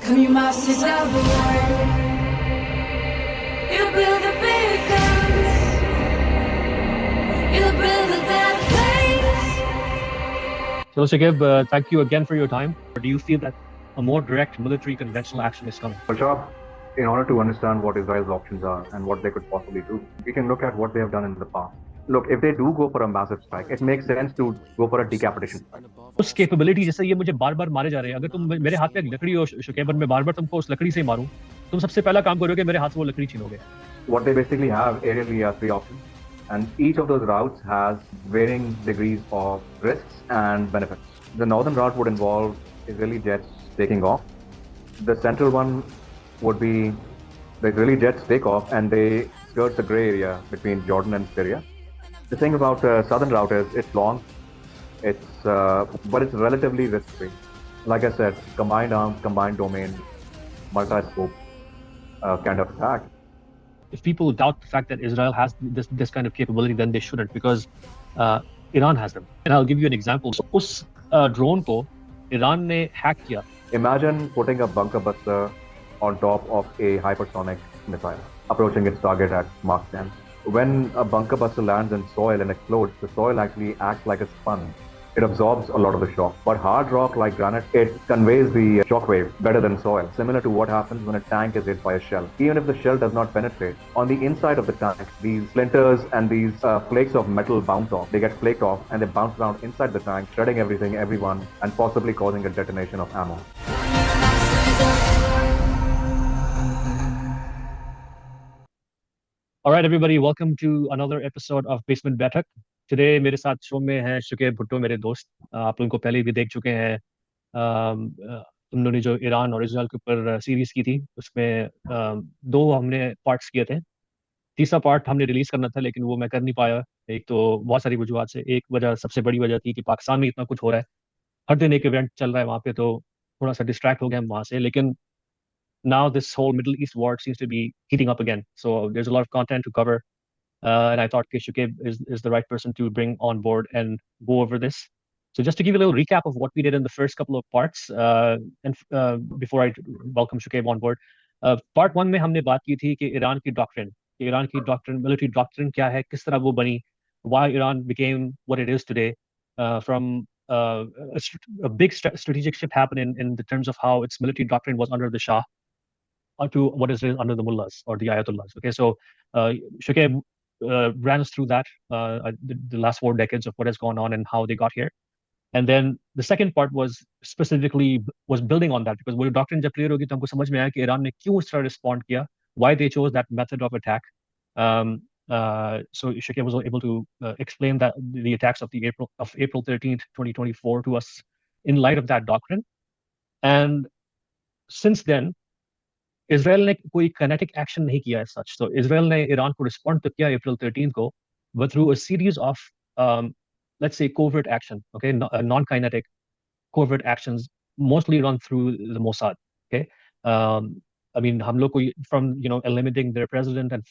Come you masters of the world. You build the big guns. You build the bad place. So, Shuqaib, thank you again for your time. Do you feel that a more direct military conventional action is coming? Shah, in order to understand what Israel's options are and what they could possibly do, we can look at what they have done in the past. Look, if they do go for a massive strike, it makes sense to go for a decapitation strike. उस capability जैसे ये मुझे बार बार मारे जा रहे हैं, अगर तुम मेरे हाथ में एक लकड़ी हो शुकैब, मैं बार बार तुमको उस लकड़ी से ही मारूं, तुम सबसे पहला काम करोगे मेरे हाथ से वो लकड़ी छीनोगे. What they basically have aerially are three options, and each of those routes has varying degrees of risks and benefits. The northern route would involve Israeli jets taking off. The central one would be the Israeli jets take off and they skirt the gray area between Jordan and Syria. The thing about the southern route is it's long, but it's relatively risk-free. Like I said, combined arms, combined domain, multi-scope kind of attack. If people doubt the fact that Israel has this kind of capability, then they shouldn't, because Iran has them. And I'll give you an example. So, उस drone को Iran ने hack किया. Imagine putting a bunker buster on top of a hypersonic missile, approaching its target at Mach 10. When a bunker buster lands in soil and explodes, the soil actually acts like a sponge. It absorbs a lot of the shock. But hard rock like granite, it conveys the shockwave better than soil, similar to what happens when a tank is hit by a shell. Even if the shell does not penetrate, on the inside of the tank, these splinters and these flakes of metal bounce off. They get flaked off and they bounce around inside the tank, shredding everything, everyone, and possibly causing a detonation of ammo. All right, everybody, welcome to another episode of Basement Baithak. Today मेरे साथ show में है शुकैब भुट्टो, मेरे दोस्त. आप उनको पहले भी देख चुके हैं. उन्होंने जो ईरान और इजराइल के ऊपर सीरीज की थी, उसमें दो हमने पार्ट्स किए थे. तीसरा पार्ट हमने रिलीज करना था, लेकिन वो मैं कर नहीं पाया. एक तो बहुत सारी वजूहत से. एक वजह, सबसे बड़ी वजह थी कि पाकिस्तान में इतना कुछ हो रहा है, हर दिन एक इवेंट चल रहा है वहाँ पे, तो थोड़ा सा डिस्ट्रैक्ट हो गए हम वहाँ से. लेकिन now this whole Middle East war seems to be heating up again. So there's a lot of content to cover. And I thought Shuqaib is the right person to bring on board and go over this. So just to give you a little recap of what we did in the first couple of parts, and before I welcome Shuqaib on board, part one में हमने बात की थी कि Iran की doctrine, military doctrine क्या है, किस तरह वो बनी, why Iran became what it is today, from a big strategic shift happened in the terms of how its military doctrine was under the Shah to what is under the mullahs or the ayatollahs. Okay, so Shuqaib ran us through that, the last 4 decades of what has gone on and how they got here. And then the second part was specifically was building on that, because वो doctrine जब clear होगी तो हमको समझ में आया कि Iran ने क्यों इस तरह respond किया, why they chose that method of attack. So Shuqaib was able to explain that the attacks of April 13th, 2024 to us in light of that doctrine. And since then, Israel ने कोई kinetic action नहीं किया as such. So Israel ने Iran को respond तो किया April 13 को, but through a series of let's say covert action, okay, non-kinetic covert actions, mostly run through the Mossad. Okay, I mean, हम लोग को from eliminating their president and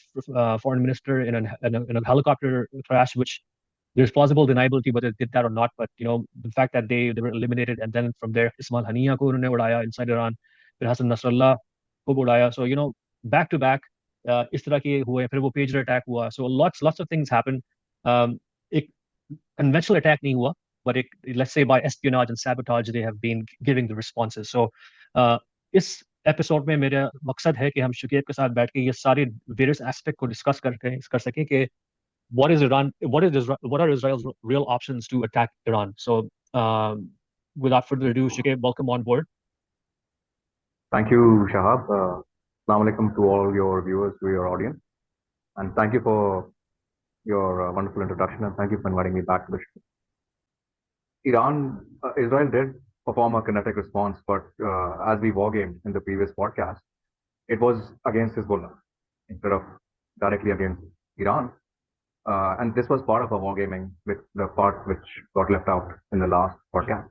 foreign minister in a helicopter crash, which there's plausible deniability whether they did that or not, but the fact that they were eliminated, and then from there Ismail Haniya को उन्होंने उड़ाया inside Iran, फिर Hassan Nasrallah को उड़ाया. So back to back इस तरह के हुए, फिर वो pager attack हुआ. So lots of things happened. एक conventional attack नहीं हुआ, but let's say by espionage and sabotage they have been giving the responses. So इस एपिसोड में मेरा मकसद है कि हम शुकैब के साथ बैठ के ये सारे various aspect को डिस्कस कर सकें कि what are Israel's real options to attack Iran. So without further ado, Shuqaib, welcome on board. Thank you, Shahab. Assalamu alaikum to all your viewers, to your audience. And thank you for your wonderful introduction, and thank you for inviting me back to the show. Israel did perform a kinetic response, but as we wargamed in the previous podcast, it was against Hezbollah instead of directly against Iran. And this was part of a wargaming, with the part which got left out in the last podcast.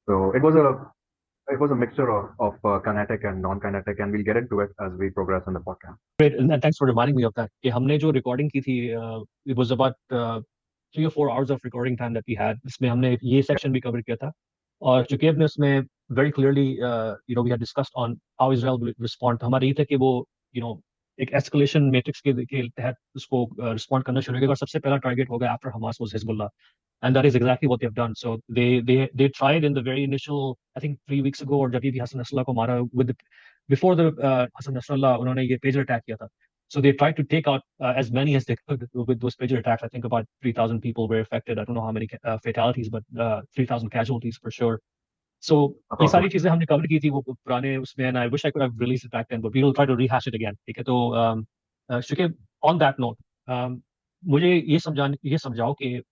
So it was a mixture of kinetic and non-kinetic, and we'll get into it as we progress in the podcast. Great, and thanks for reminding me of that. कि हमने जो recording की थी, it was about 3 or 4 hours of recording time that we had. इसमें हमने ये section भी cover किया था, और शुकैब ने उसमें very clearly, we had discussed on how Israel will respond. हमारी ये था कि वो, एक escalation matrix के तहत उसको respond करना शुरू करेगा, और सबसे पहला target होगा after Hamas was Hezbollah, and that is exactly what they've done. So they tried in the very initial, I think 3 weeks ago, or जब भी Hassan Nasrallah को मारा, before the Hassan Nasrallah, उन्होंने ये pager attack किया था. So they tried to take out as many as they could with those pager attacks. I think about 3,000 people were affected. I don't know how many fatalities, but 3,000 casualties for sure. So ये सारी चीजें हमने cover की थी वो पुराने उसमें, and I wish I could have released it back then, but we will try to rehash it again. ठीक है, तो शुकेब, on that note, मुझे ये समझाओ कि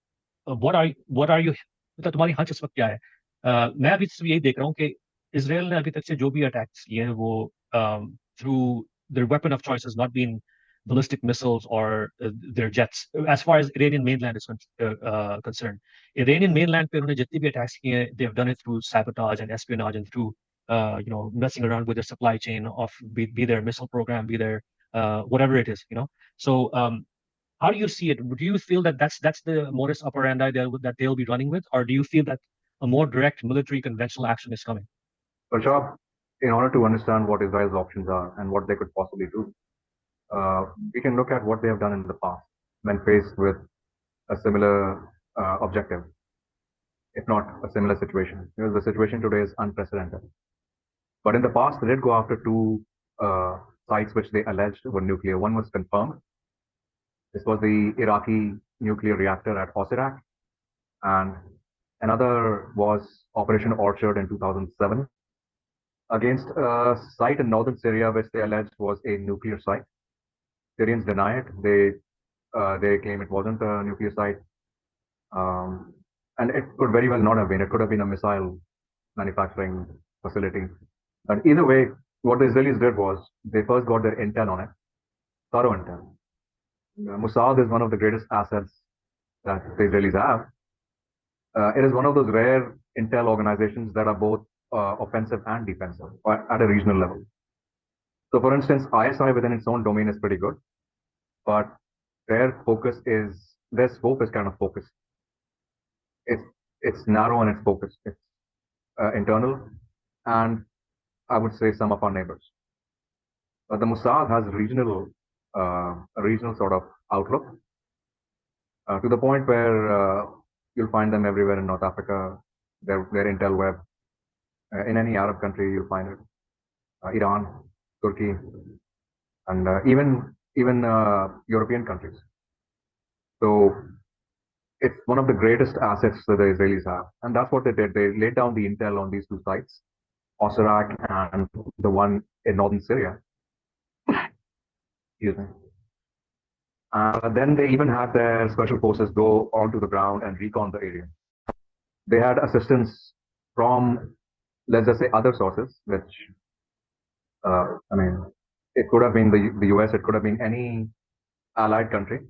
what are you, मतलब तुम्हारी हंच इस वक्त क्या है? मैं अभी सिर्फ यही देख रहा हूँ कि इसराइल ने अभी तक से जो भी अटैक्स किए हैं वो through their weapon of choice has not been ballistic missiles or their jets, as far as Iranian mainland is concerned. Iranian mainland पे उन्होंने जितनी भी attacks किए हैं, they've done it through sabotage and espionage and through messing around with their supply chain of be their missile program, be their whatever it is. So how do you see it? Do you feel that that's the modus operandi that they'll be running with, or do you feel that a more direct military conventional action is coming? Rashab, in order to understand what Israel's options are and what they could possibly do, we can look at what they have done in the past when faced with a similar objective, if not a similar situation. Because the situation today is unprecedented. But in the past, they did go after two sites which they alleged were nuclear. One was confirmed. This was the Iraqi nuclear reactor at Osirak, and another was Operation Orchard in 2007 against a site in northern Syria which they alleged was a nuclear site. Syrians deny it. They claim it wasn't a nuclear site, and it could very well not have been. It could have been a missile manufacturing facility. And either way, what the Israelis did was they first got their intel on it, thorough intel. Mossad is one of the greatest assets that the Israelis have. It is one of those rare intel organizations that are both offensive and defensive at a regional level. So, for instance, ISI within its own domain is pretty good, but their scope is kind of focused. It's narrow in its focus. It's internal, and I would say some of our neighbors. But the Mossad has a regional sort of outlook, to the point where you'll find them everywhere in North Africa. Their intel web, in any Arab country you'll find it. Iran, Turkey, and even European countries. So it's one of the greatest assets that the Israelis have, and that's what they did. They laid down the intel on these two sites, Osirak and the one in northern Syria. Excuse me. Then they even had their special forces go onto the ground and recon the area. They had assistance from, let's just say, other sources, which, it could have been the US, it could have been any allied country.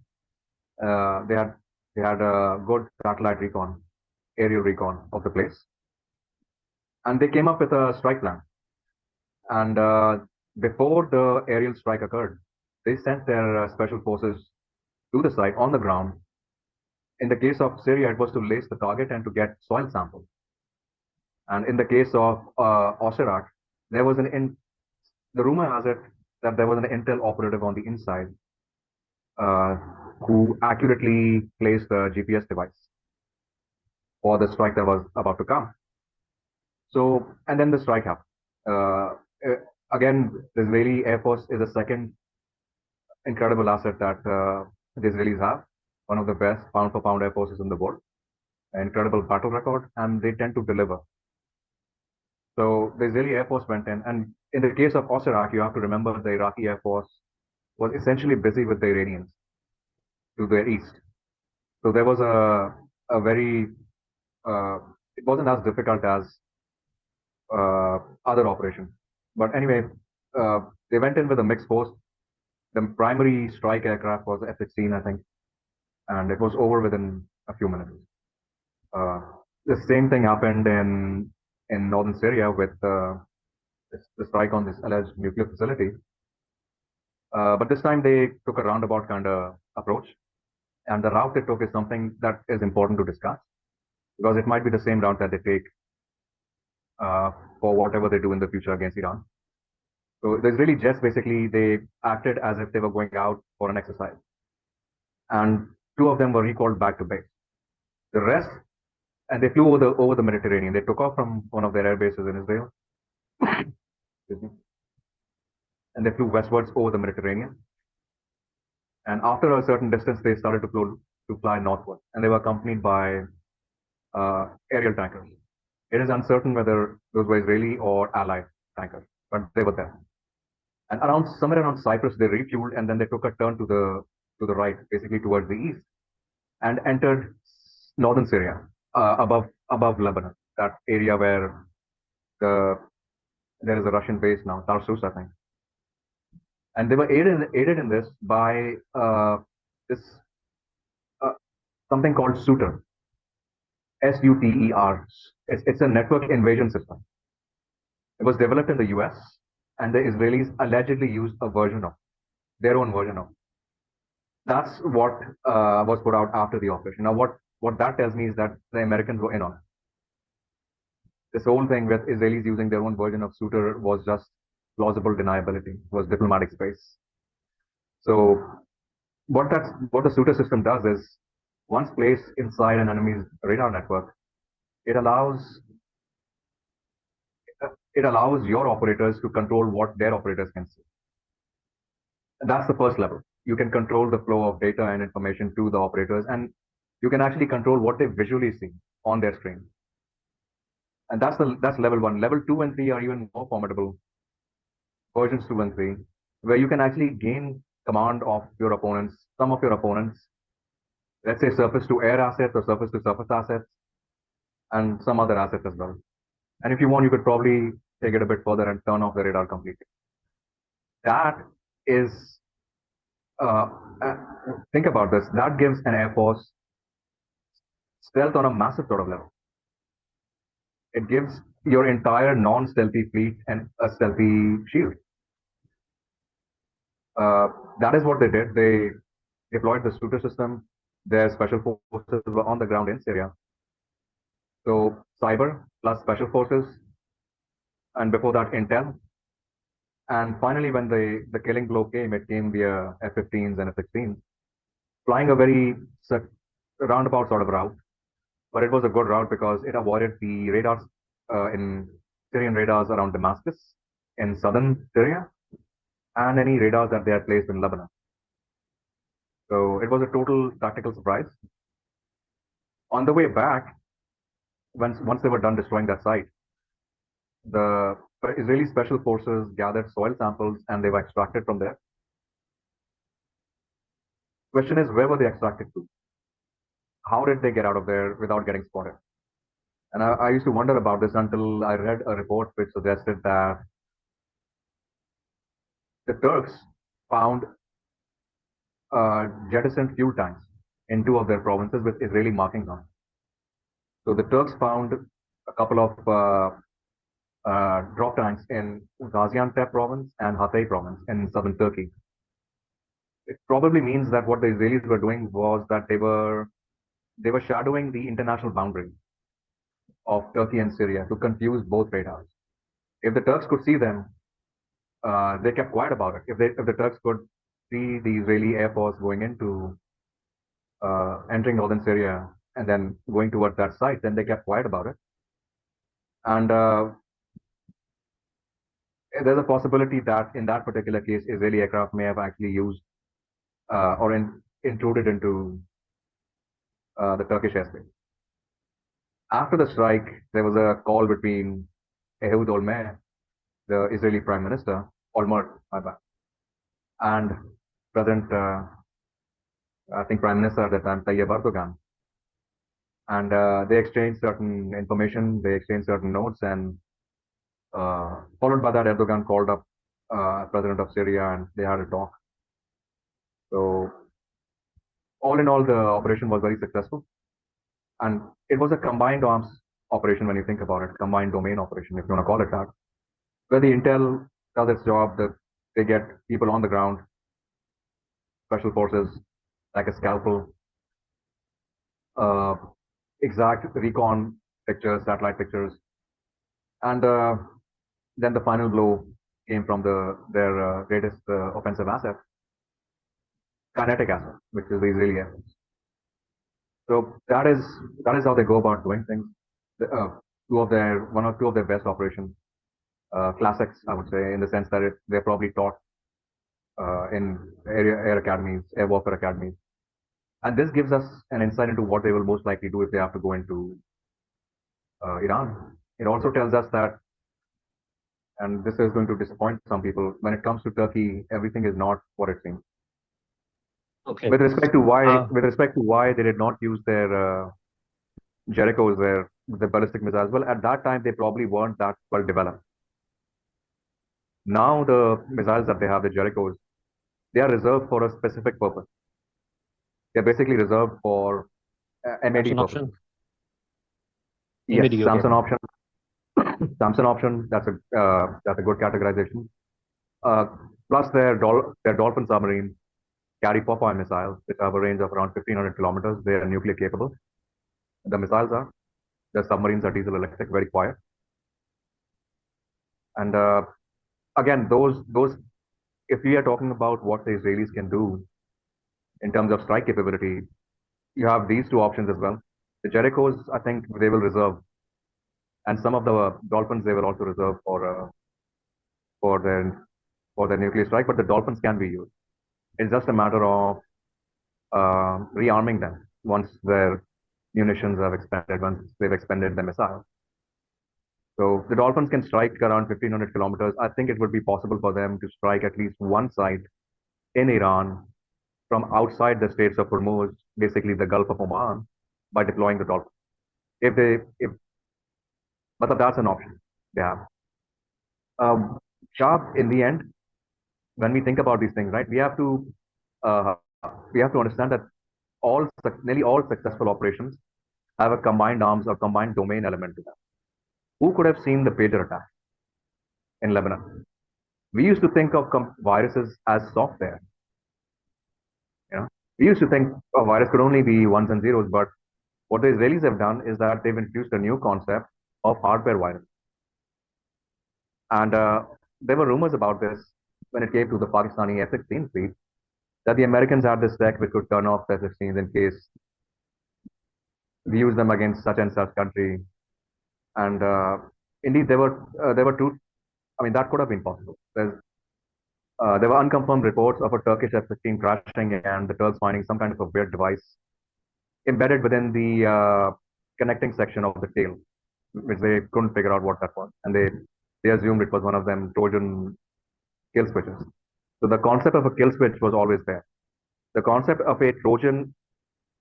They had a good satellite recon, aerial recon of the place. And they came up with a strike plan. And before the aerial strike occurred, they sent their special forces to the site on the ground. In the case of Syria, it was to lace the target and to get soil samples. And in the case of Osirak, there was the rumor has it that there was an intel operative on the inside who accurately placed the GPS device for the strike that was about to come. So, and then the strike happened. Again, the Israeli Air Force is a second incredible asset that the Israelis have, one of the best pound-for-pound air forces in the world, an incredible battle record, and they tend to deliver. So the Israeli Air Force went in, and in the case of Osirak, you have to remember the Iraqi Air Force was essentially busy with the Iranians to their east. So there was a very, it wasn't as difficult as other operations. But anyway, they went in with a mixed force. The primary strike aircraft was F-16, I think, and it was over within a few minutes. The same thing happened in northern Syria with the strike on this alleged nuclear facility. But this time they took a roundabout kind of approach, and the route they took is something that is important to discuss, because it might be the same route that they take for whatever they do in the future against Iran. So the Israeli jets basically they acted as if they were going out for an exercise, and two of them were recalled back to base. The rest, and they flew over the Mediterranean. They took off from one of their air bases in Israel, excuse me, and they flew westwards over the Mediterranean. And after a certain distance, they started to fly northward, and they were accompanied by aerial tankers. It is uncertain whether those were Israeli or Allied tankers, but they were there. And somewhere around Cyprus, they refueled, and then they took a turn to the right, basically towards the east, and entered northern Syria, above Lebanon, that area where the there is a Russian base now, Tarsus, I think. And they were aided in this by this uh, something called Suter, Suter. It's a network invasion system. It was developed in the US, and the Israelis allegedly used a version of their own version of. That's what was put out after the operation. Now, what that tells me is that the Americans were in on it. This whole thing with Israelis using their own version of Suter was just plausible deniability, was diplomatic space. So what the Suter system does is, once placed inside an enemy's radar network, it allows your operators to control what their operators can see. And that's the first level. You can control the flow of data and information to the operators, and you can actually control what they visually see on their screen. And that's level one. Level 2 and 3 are even more formidable. Versions 2 and 3, where you can actually gain command of your opponents, some of your opponents, let's say surface to air assets or surface to surface assets, and some other assets as well. And if you want, you could probably take it a bit further and turn off the radar completely. That is, uh, uh, think about this, that gives an air force stealth on a massive sort of level. It gives your entire non-stealthy fleet and a stealthy shield. That is what they did. They deployed the Suter system. Their special forces were on the ground in Syria. So cyber plus special forces, and before that intel. And finally, when the killing blow came, it came via F-15s and F-16s, flying a very roundabout sort of route. But it was a good route because it avoided the radars in Syrian radars around Damascus in southern Syria, and any radars that they had placed in Lebanon. So it was a total tactical surprise. On the way back, once they were done destroying that site, the Israeli special forces gathered soil samples and they were extracted from there. Question is, where were they extracted to? How did they get out of there without getting spotted? And I used to wonder about this until I read a report which suggested that the Turks found jettisoned fuel tanks in two of their provinces with Israeli markings on it. So the Turks found a couple of drop tanks in Gaziantep province and Hatay province in southern Turkey. It probably means that what the Israelis were doing was that they were shadowing the international boundary of Turkey and Syria to confuse both radars. If the Turks could see them, they kept quiet about it. If the Turks could see the Israeli air force going into entering northern Syria and then going towards that site, then they kept quiet about it. And there's a possibility that in that particular case, Israeli aircraft may have actually used or intruded into the Turkish airspace. After the strike, there was a call between Ehud Olmert, the Israeli Prime Minister, Olmert, my bad, and President, I think Prime Minister at the time, Tayyip Erdogan. And they exchanged certain information, they exchanged certain notes, and followed by that, Erdogan called up President of Syria and they had a talk. So all in all, the operation was very successful. And it was a combined arms operation when you think about it, combined domain operation, if you want to call it that, where the intel does its job, they get people on the ground, special forces, like a scalpel, exact recon pictures, satellite pictures, And then the final blow came from their greatest offensive asset, kinetic asset, which is the Israeli air force. So that is how they go about doing things. One or two of their best operations, classics, I would say, in the sense that they're probably taught in air academies, air warfare academies, and this gives us an insight into what they will most likely do if they have to go into Iran. It also tells us that, and this is going to disappoint some people, when it comes to Turkey, everything is not what it seems. Okay. With respect to why they did not use their Jerichos, their ballistic missiles, well, at that time they probably weren't that well developed. Now the missiles that they have, the Jerichos, they are reserved for a specific purpose. They're basically reserved for MAD Samson purposes. option. Yes, MAD, okay. Samson option. Samson option. That's a good categorization. Plus their Dolphin submarines carry Popeye missiles, which have a range of around 1,500 kilometers. They are nuclear capable. The missiles are. The submarines are diesel electric, very quiet. And again, those if we are talking about what the Israelis can do in terms of strike capability, you have these two options as well. The Jerichos, I think they will reserve, and some of the Dolphins they will also reserve for their for their nuclear strike. But the Dolphins can be used. It's just a matter of rearming them once their munitions have expanded, once they've expended the missiles. So the Dolphins can strike around 1,500 kilometers. I think it would be possible for them to strike at least one site in Iran from outside the Straits of Hormuz, basically the Gulf of Oman, by deploying the Dolphins. But that's an option they have. Sharp, in the end, when we think about these things, right, uh, we have to understand that nearly all successful operations have a combined arms or combined domain element to them. Who could have seen the pager attack in Lebanon? We used to think of viruses as software. You know, we used to think a virus could only be ones and zeros, but what the Israelis have done is that they've introduced a new concept of hardware virus. And there were rumors about this when it came to the Pakistani F-16 fleet, that the Americans had this tech which could turn off the F-16s in case we use them against such and such country. And indeed, there were two. I mean, that could have been possible. There were unconfirmed reports of a Turkish F-16 crashing and the Turks finding some kind of a weird device embedded within the connecting section of the tail, which they couldn't figure out what that was, and they assumed it was one of them Trojan kill switches. So the concept of a kill switch was always there. The concept of a Trojan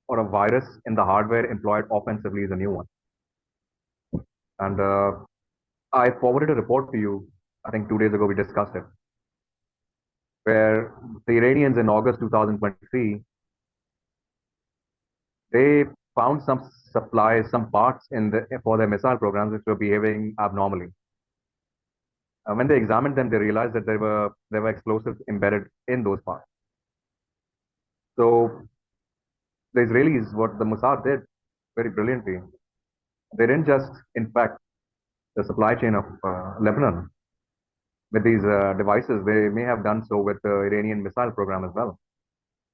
or a virus in the hardware employed offensively is a new one. And I forwarded a report to you. I think 2 days ago we discussed it, where the Iranians in August 2023 they found some supplies, some parts for their missile programs which were behaving abnormally. When they examined them, they realized that there were explosives embedded in those parts. So the Israelis, what the Mossad did very brilliantly, they didn't just infect the supply chain of Lebanon with these devices. They may have done so with the Iranian missile program as well.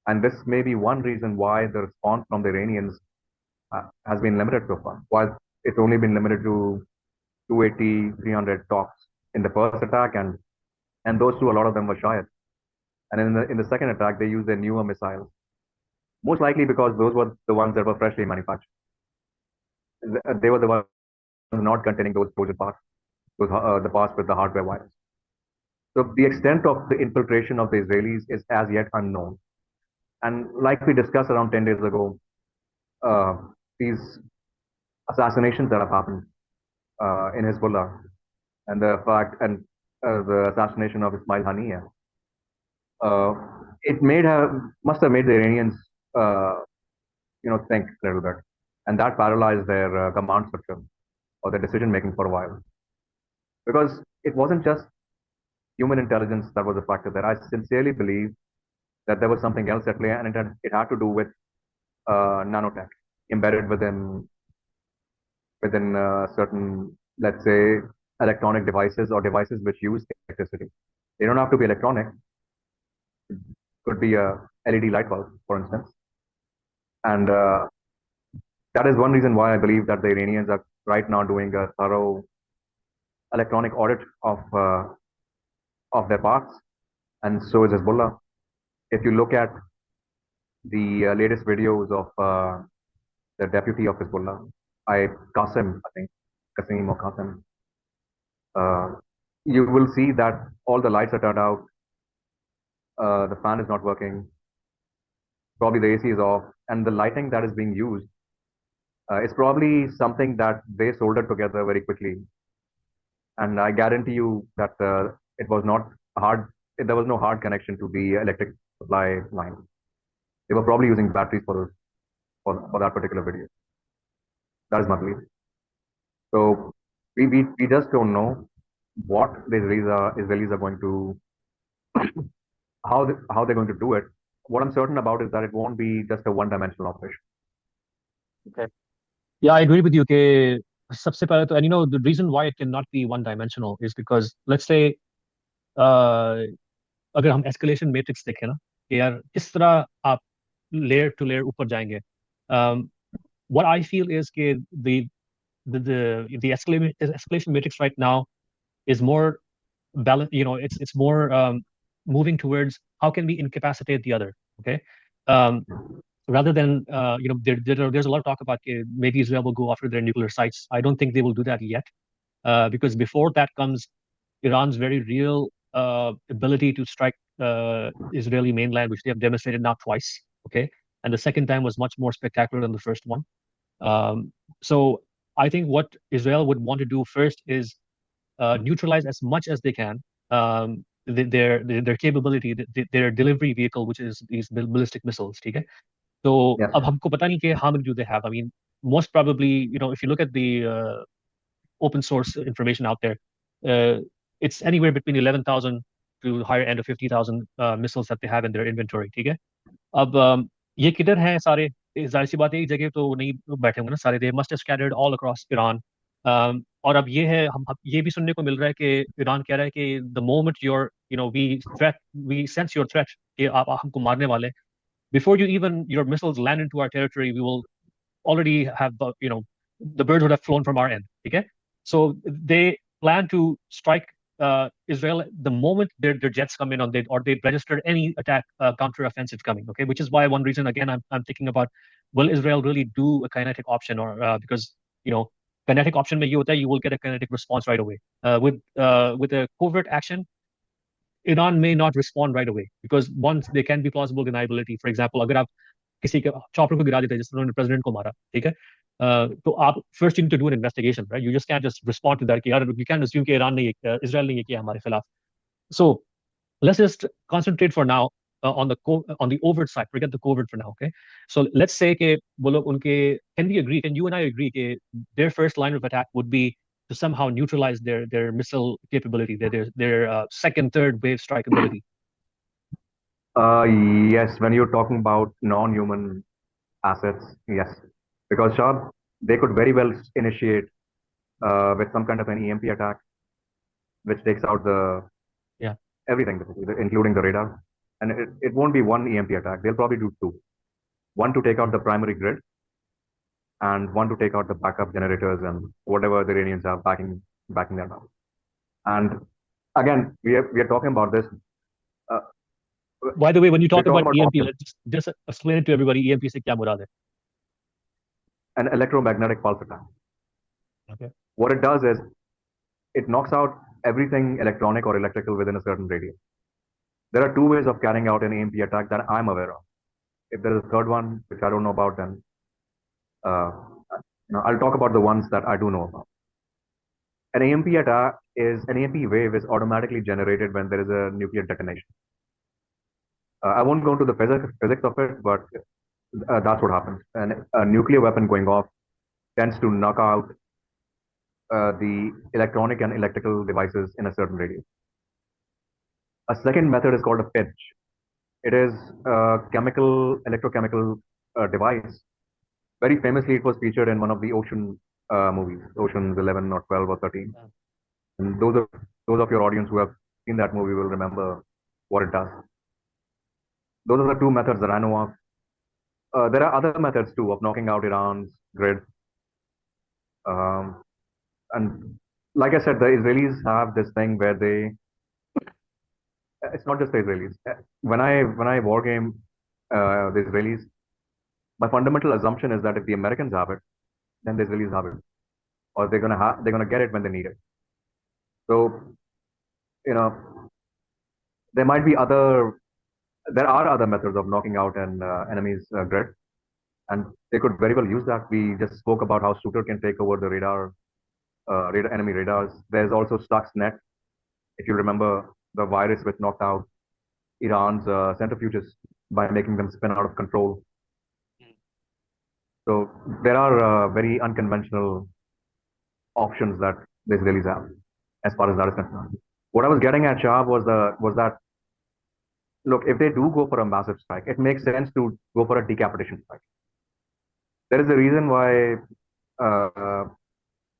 And this may be one reason why the response from the Iranians has been limited so far. While it's only been limited to 280, 300 tops in the first attack, and those two, a lot of them were Shayad. And in the second attack, they used their newer missiles, most likely because those were the ones that were freshly manufactured. They were the ones not containing those Trojan parts, the parts with the hardware virus. So the extent of the infiltration of the Israelis is as yet unknown. And like we discussed around 10 days ago, these assassinations that have happened in Hezbollah, and the assassination of Ismail Haniyeh, it must have made the Iranians, think a little bit, and that paralyzed their command structure or their decision making for a while, because it wasn't just human intelligence that was a factor there. I sincerely believe that there was something else at play, and it had to do with nanotech embedded within certain, let's say, electronic devices or devices which use electricity. They don't have to be electronic. Could be a LED light bulb, for instance. And that is one reason why I believe that the Iranians are right now doing a thorough electronic audit of their parts, and so is Hezbollah. If you look at the latest videos of the deputy of Hezbollah, Qasim, I think, Qasim or Qasim, you will see that all the lights are turned out, the fan is not working, probably the AC is off, and the lighting that is being used is probably something that they soldered together very quickly. And I guarantee you that it was not hard. There was no hard connection to the electric supply line. They were probably using batteries for that particular video. That is my belief. So we just don't know what the Israelis are going to how they're going to do it. What I'm certain about is that it won't be just a one-dimensional operation. Okay. Yeah, I agree with you. कि सबसे पहले तो, and you know, the reason why it cannot be one dimensional is because let's say अगर हम escalation matrix देखें ना कि यार किस तरह आप layer to layer ऊपर जाएंगे. um, what I feel is कि the escalation matrix right now is more balance, you know, it's more moving towards how can we incapacitate the other. Okay. um, Rather than you know, there's a lot of talk about maybe Israel will go after their nuclear sites. I don't think they will do that yet, because before that comes Iran's very real ability to strike Israeli mainland, which they have demonstrated now twice. Okay, and the second time was much more spectacular than the first one. So I think what Israel would want to do first is neutralize as much as they can their capability, their delivery vehicle, which is these ballistic missiles. ठीक है? तो Yes. अब हमको पता नहीं कि how many do they have. I mean, most probably, you know, if you look at the open source information out there, it's anywhere between 11,000 to higher end of 50,000 missiles that they have in their inventory. ठीक है? अब ये किधर हैं सारे? जाहिर सी बात है, एक जगह तो नहीं बैठे होंगे ना सारे. They must have scattered all across Iran. और अब ये है, हम ये भी सुनने को मिल रहा है कि ईरान कह रहा है कि the moment you're, you know, we sense your threat कि आप हमको मारने वाले, before you even your missiles land into our territory, we will already have you know, the birds would have flown from our end. Okay, so they plan to strike Israel the moment their jets come in, or they registered any attack counter offensive coming. Okay, which is why one reason again I'm thinking about, will Israel really do a kinetic option, or because you know, kinetic option में ये होता है, you will get a kinetic response right away. With a covert action, Iran may not respond right away because once there can be plausible deniability. For example, अगर आप किसी के chopper को गिरा देते हैं, जिस उन्होंने प्रेसिडेंट को मारा, ठीक है, तो आप first you need to do an investigation, right? You just can just respond to that कि यार यू कैन अस्यूम कि ईरान ने इजराइल ने ये किया हमारे खिलाफ. सो let's just concentrate for now on the overt side. Forget the covert for now. Okay, so let's say कि वो लोग उनके, can we agree, can you and I agree कि their first line of attack would be to somehow neutralize their missile capability, their second, third wave strike ability? Yes, when you're talking about non-human assets, yes, because Shah, they could very well initiate with some kind of an EMP attack, which takes out Yeah. everything, including the radar. And it won't be one EMP attack. They'll probably do two. One to take out the primary grid, and one to take out the backup generators and whatever the Iranians have backing them up. And again, we are talking about this. By the way, when you talk we're talking about about EMP, let's just explain it to everybody. EMP से क्या मुराद है? an electromagnetic pulse attack. Okay. What it does is it knocks out everything electronic or electrical within a certain radius. There are two ways of carrying out an EMP attack that I'm aware of. If there is a third one, which I don't know about, then I'll talk about the ones that I do know about. An EMP attack is an EMP wave is automatically generated when there is a nuclear detonation. I won't go into the physics of it, but that's what happens. And a nuclear weapon going off tends to knock out the electronic and electrical devices in a certain radius. A second method is called a pinch. It is a electrochemical device. Very famously, it was featured in one of the ocean movies, Oceans 11 or 12 or 13. And those of your audience who have seen that movie will remember what it does. Those are the two methods that I know of. There are other methods too of knocking out Iran's grid. Um, and like I said, the Israelis have this thing where it's not just the Israelis. When I war game the Israelis, my fundamental assumption is that if the Americans have it, then the Israelis have it, or they're gonna get it when they need it. So you know there might be there are other methods of knocking out an enemy's grid, and they could very well use that. We just spoke about how Shooter can take over the enemy radars. There's also Stuxnet, if you remember the virus which knocked out Iran's centrifuges by making them spin out of control. So there are very unconventional options that the Israelis have as far as that is concerned. What I was getting at, Shah, was that look, if they do go for a massive strike, it makes sense to go for a decapitation strike. There is a reason why uh,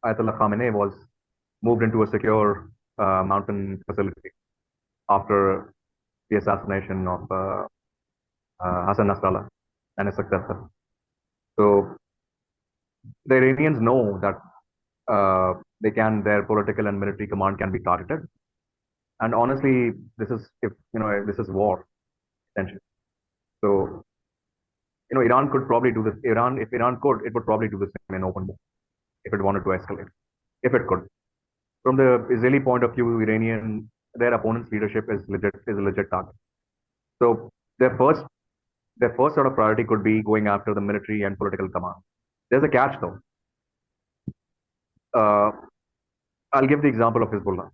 Ayatollah Khamenei was moved into a secure mountain facility after the assassination of Hassan Nasrallah and his successor. So the Iranians know that their political and military command can be targeted. And honestly, this is war, essentially. So, Iran could probably do this. If Iran could, it would probably do the same in open war if it wanted to escalate, if it could. From the Israeli point of view, their opponent's leadership is a legit target. So their first sort of priority could be going after the military and political command. There's a catch though. Uh, I'll give the example of Hezbollah.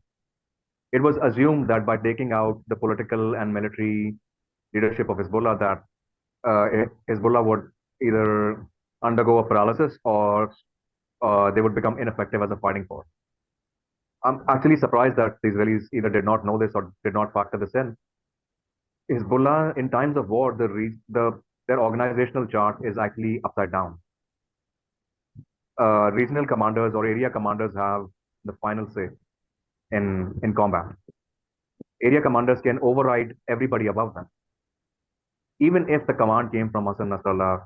It was assumed that by taking out the political and military leadership of Hezbollah, that Hezbollah would either undergo a paralysis or they would become ineffective as a fighting force. I'm actually surprised that the Israelis either did not know this or did not factor this in. Hezbollah, in times of war, their organizational chart is actually upside down. Regional commanders or area commanders have the final say in combat. Area commanders can override everybody above them. Even if the command came from Hassan Nasrallah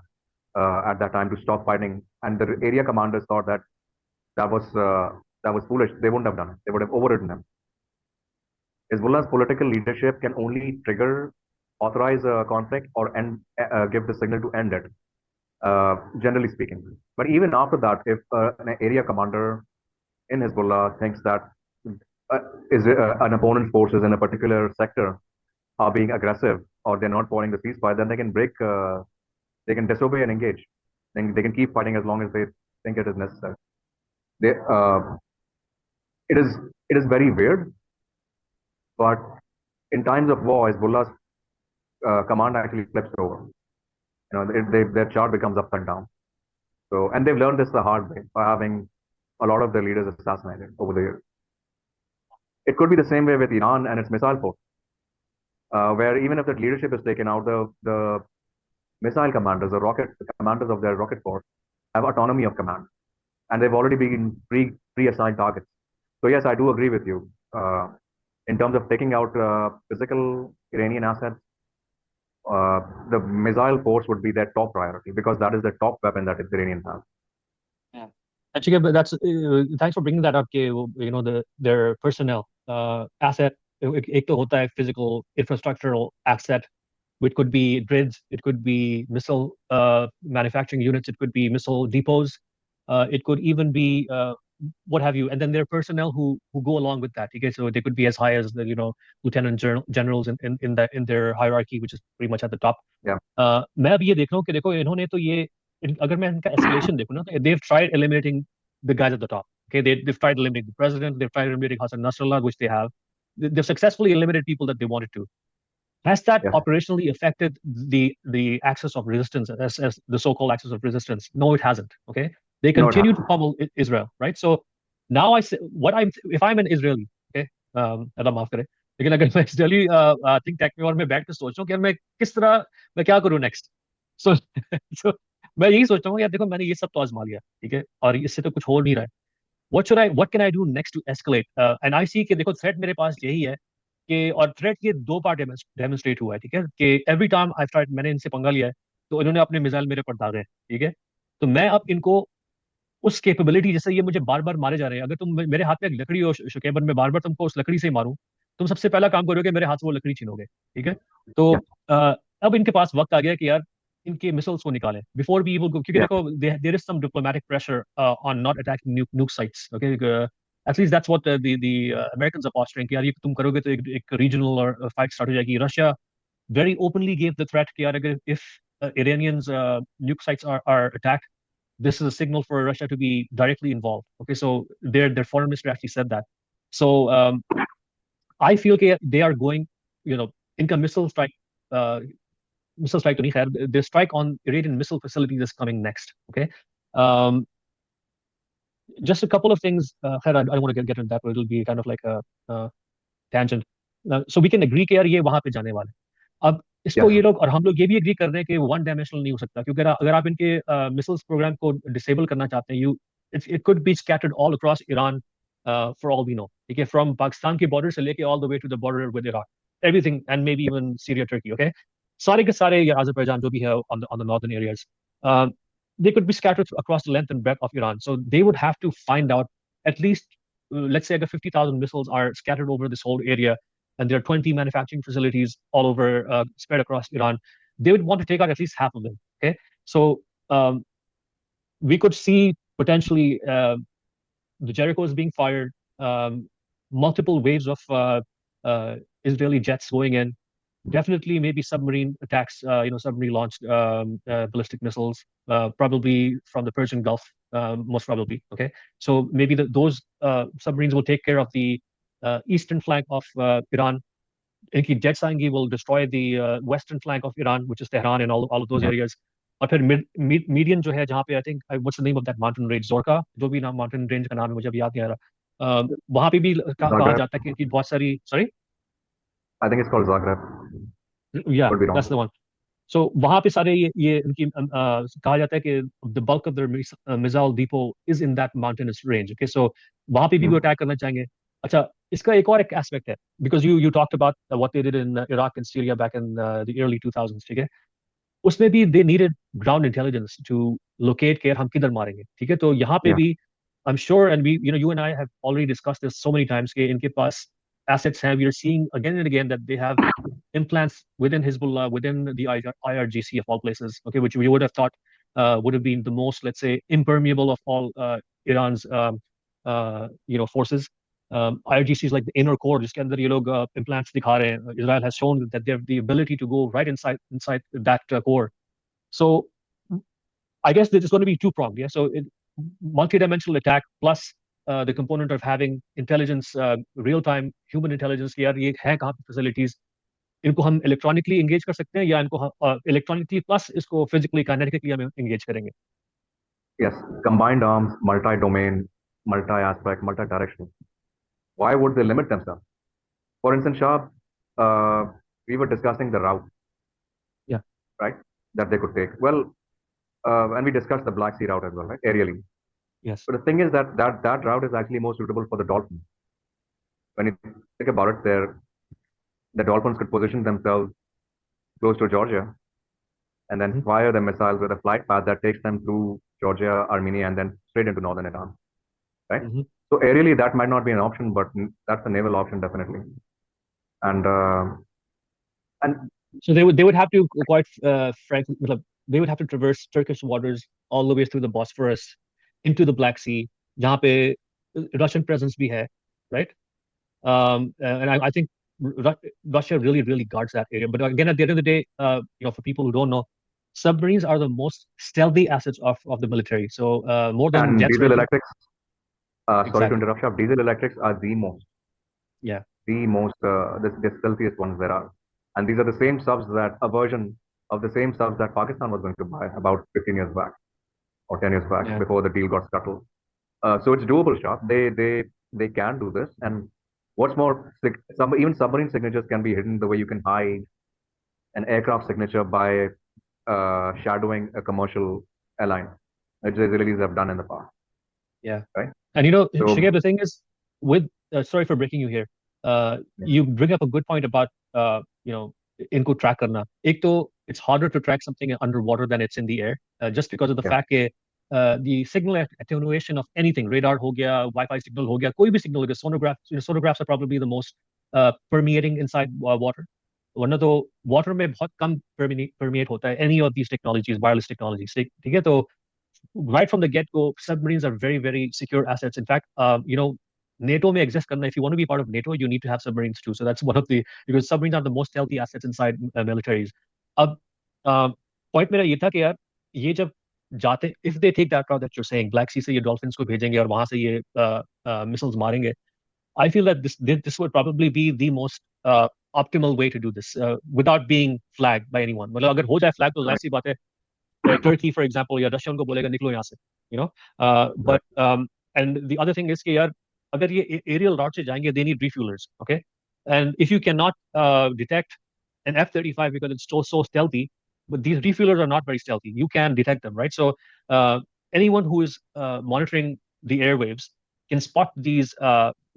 at that time to stop fighting, and the area commanders thought that was foolish, they wouldn't have done it. They would have overridden them. Hezbollah's political leadership can only authorize a conflict or give the signal to end it, generally speaking. But even after that, if an area commander in Hezbollah thinks that an opponent's forces in a particular sector are being aggressive or they're not following the ceasefire, then they can disobey and engage. Then they can keep fighting as long as they think it is necessary. They, it is very weird, but in times of war, Hezbollah's command actually flips over. Their chart becomes upside down. So, and they've learned this the hard way by having a lot of their leaders assassinated over the years. It could be the same way with Iran and its missile force, where even if that leadership is taken out, the missile commanders, the commanders of their rocket force, have autonomy of command, and they've already been pre-assigned targets. So yes, I do agree with you. In terms of taking out physical Iranian assets, the missile force would be their top priority because that is the top weapon that the Iranians have. Yeah. Actually, but that's thanks for bringing that up. Their personnel asset. एक तो होता है physical infrastructural asset, which could be grids, it could be missile manufacturing units, it could be missile depots, it could even be what have you, and then there are personnel who go along with that. Okay, so they could be as high as the lieutenant generals in their hierarchy, which is pretty much at the top. Yeah. मैं अब ये देख रहा हूँ कि देखो इन्होंने तो ये अगर मैं इनका escalation देखूँ ना तो they've tried eliminating the guys at the top. Okay, they've tried eliminating the president, they've tried eliminating Hassan Nasrallah, which they have. They've successfully eliminated people that they wanted to. Has that Yes. operationally affected the axis of resistance as the so-called axis of resistance? No, it hasn't. Okay, they No, it continue to hasn't. pummel Israel, right? So now I say if I'm an Israeli, okay, अल्लाह माफ करे, लेकिन अगर मैं Israeli think tank में और मैं बैठ के सोच रहा हूँ कि यार मैं क्या करूँ next? So so मैं यही सोच रहा हूँ यार देखो मैंने ये सब तो आजमा लिया, ठीक है, और इससे तो कुछ हो नहीं रहा है. what can I do next to escalate? And I see कि देखो threat मेरे पास यही है कि और threat ये दो बार demonstrate हुआ है, ठीक है, कि every time I've tried, मैंने इनसे पंगा लिया है तो इन्होंने अपने मिसाइल मेरे पर दागे हैं, ठीक है। तो मैं अब इनको उस कैपेबिलिटी, जैसे ये मुझे बार बार मारे जा रहे हैं, अगर तुम मेरे हाथ में एक लकड़ी हो शुकेबन, मैं बार बार तुमको उस लकड़ी से ही मारूं, तुम सबसे पहला काम करोगे मेरे हाथ से वो लकड़ी छीनोगे, ठीक है। तो Yeah. अब इनके पास वक्त आ गया कि यार इनके मिसाइल्स को निकालें बिफोर वी विल गो, क्योंकि Yeah. देखो there is some diplomatic pressure on not attacking nuke sites, okay. At least that's what the Americans are posturing कि यार ये तुम करोगे तो एक रीजनल और फाइट स्टार्ट हो जाएगी। Russia very openly gave the threat कि यार अगर if Iranians nuke sites are attacked, this is a signal for Russia to be directly involved. Okay, so their foreign minister actually said that. So I feel that they are going, इनका uh, missile strike तो नहीं खैर, their strike on Iranian missile facilities is coming next. Okay, um, just a couple of things. खैर, I don't want to get into that, but it'll be kind of like a tangent. So we can agree कि यार ये वहां पे जाने वाले हैं। अब इसको Yes. ये लोग और हम लोग ये भी एग्री कर रहे हैं कि वन डायमेंशनल नहीं हो सकता, क्योंकि अगर आप इनके मिसाइल्स प्रोग्राम को डिसेबल करना चाहते हैं, you it could be scattered all across Iran for all we know, ठीक है, फ्रॉम पाकिस्तान के बॉर्डर से लेके all the way to the border with Iraq, everything, and maybe even Syria, Turkey, okay, सारे के सारे, या अजरबैजान जो भी है on the northern areas, they could be scattered across the length and breadth of Iran. So they would have to find out at least, let's say, 50,000 missiles are scattered over this whole area, and there are 20 manufacturing facilities all over, spread across Iran. They would want to take out at least half of them. Okay, so um, we could see potentially the Jericho is being fired, multiple waves of Israeli jets going in. Definitely, maybe submarine attacks. Submarine launched ballistic missiles, probably from the Persian Gulf, most probably. Okay, so maybe those submarines will take care of the eastern flank of Iran. इनकी jets आएंगी, will destroy the western flank of Iran, which is Tehran and all of those areas. और फिर median जो है, जहाँ पे I think what's the name of that mountain range, Zorka, जो भी नाम mountain range का नाम है मुझे अभी याद नहीं आ रहा, वहाँ पे भी कहा Zagreb. जाता है कि इनकी बहुत सारी, sorry, I think it's called Zagreb. yeah, Could be wrong. that's the one. So वहाँ पे सारे ये इनकी कहा जाता है कि the bulk of their missile depot is in that mountainous range. Okay, so वहाँ पे भी वो अटैक करना चाहेंगे। अच्छा, इसका एक और एक एस्पेक्ट है, because you talked about what they did in Iraq and Syria back in the early 2000s, ठीक है, उसमें भी they needed ground intelligence to locate कि यार हम किधर मारेंगे, ठीक है। तो यहाँ पे Yeah. भी I'm sure, and you and I have already discussed this so many times कि इनके पास assets हैं. We are seeing again and again that they have implants within Hezbollah, within the IRGC of all places, okay, which we would have thought would have been the most, let's say, impermeable of all Iran's, forces. IRGC is like the inner core, जिसके अंदर ये लोग implants दिखा रहे हैं. Israel has shown that they have the ability to go right inside that core. So I guess this is going to be two-pronged. Yeah, so multi-dimensional attack plus the component of having intelligence, real-time human intelligence. कि यार ये है कहाँ पे facilities, इनको हम electronically engage कर सकते हैं, या इनको इलेक्ट्रॉनिकली प्लस इसको फिजिकली काइनेटिकली हम एंगेज करेंगे। Yes. Combined arms, multi-domain, multi-aspect, multi-directional. Why would they limit themselves? For instance, Shah, we were discussing the route. Yeah. Right. That they could take. Well, and we discussed the Black Sea route as well, right? Aerially. Yes. But the thing is that route is actually more suitable for the dolphins. When you think about it, the dolphins could position themselves close to Georgia and then fire the missiles with a flight path that takes them through Georgia, Armenia, and then straight into northern Iran. Right? So aerially, that might not be an option, but that's a naval option definitely. And so they would have to, quite frankly, they would have to traverse Turkish waters all the way through the Bosphorus into the Black Sea, जहाँ पे Russian presence भी है, right? And I think Russia really, really guards that area. But again, at the end of the day, for people who don't know, submarines are the most stealthy assets of the military. So more than and jets. Diesel electrics. Sorry Exactly. to interrupt you. Diesel electrics are the most. Yeah. The most, the stealthiest ones there are. And these are the same subs that a version of the same subs that Pakistan was going to buy about 15 years back or 10 years back, Yeah. before the deal got scuttled. So it's doable, Shah. They can do this. And what's more, even submarine signatures can be hidden the way you can hide an aircraft signature by shadowing a commercial airline, which the Israelis have done in the past. Yeah. Right. And you know, So Shigeb, the thing is, with sorry for breaking you here. You bring up a good point about you know, इनको track करना. एक तो it's harder to track something underwater than it's in the air, just because of the yeah, fact that the signal attenuation of anything, radar हो गया, Wi-Fi signal हो गया, कोई भी signal हो गया, sonographs are probably the most permeating inside water. वरना तो water में बहुत कम permeate होता है any of these technologies, wireless technologies. ठीक है, तो right from the get-go, submarines are very, very secure assets. In fact, you know, NATO may exist. If you want to be part of NATO, you need to have submarines too. So that's one of the, because submarines are the most healthy assets inside militaries. अब point मेरा ये था कि यार ये जब जाते, if they take that route that you're saying, Black Sea से ये dolphins को भेजेंगे और वहां से ये missiles मारेंगे, I feel that this would probably be the most optimal way to do this without being flagged by anyone. मतलब अगर हो जाए flag तो जाहिर सी बात है, Turkey, for example, या रशिया उनको बोलेगा निकलो यहाँ से, you know. right. But and the other thing is कि यार अगर ये aerial route से जाएंगे, they need refuelers, okay? And if you cannot detect an F-35 because it's so stealthy, but these refuelers are not very stealthy. You can detect them, right? So uh, anyone who is monitoring the airwaves can spot these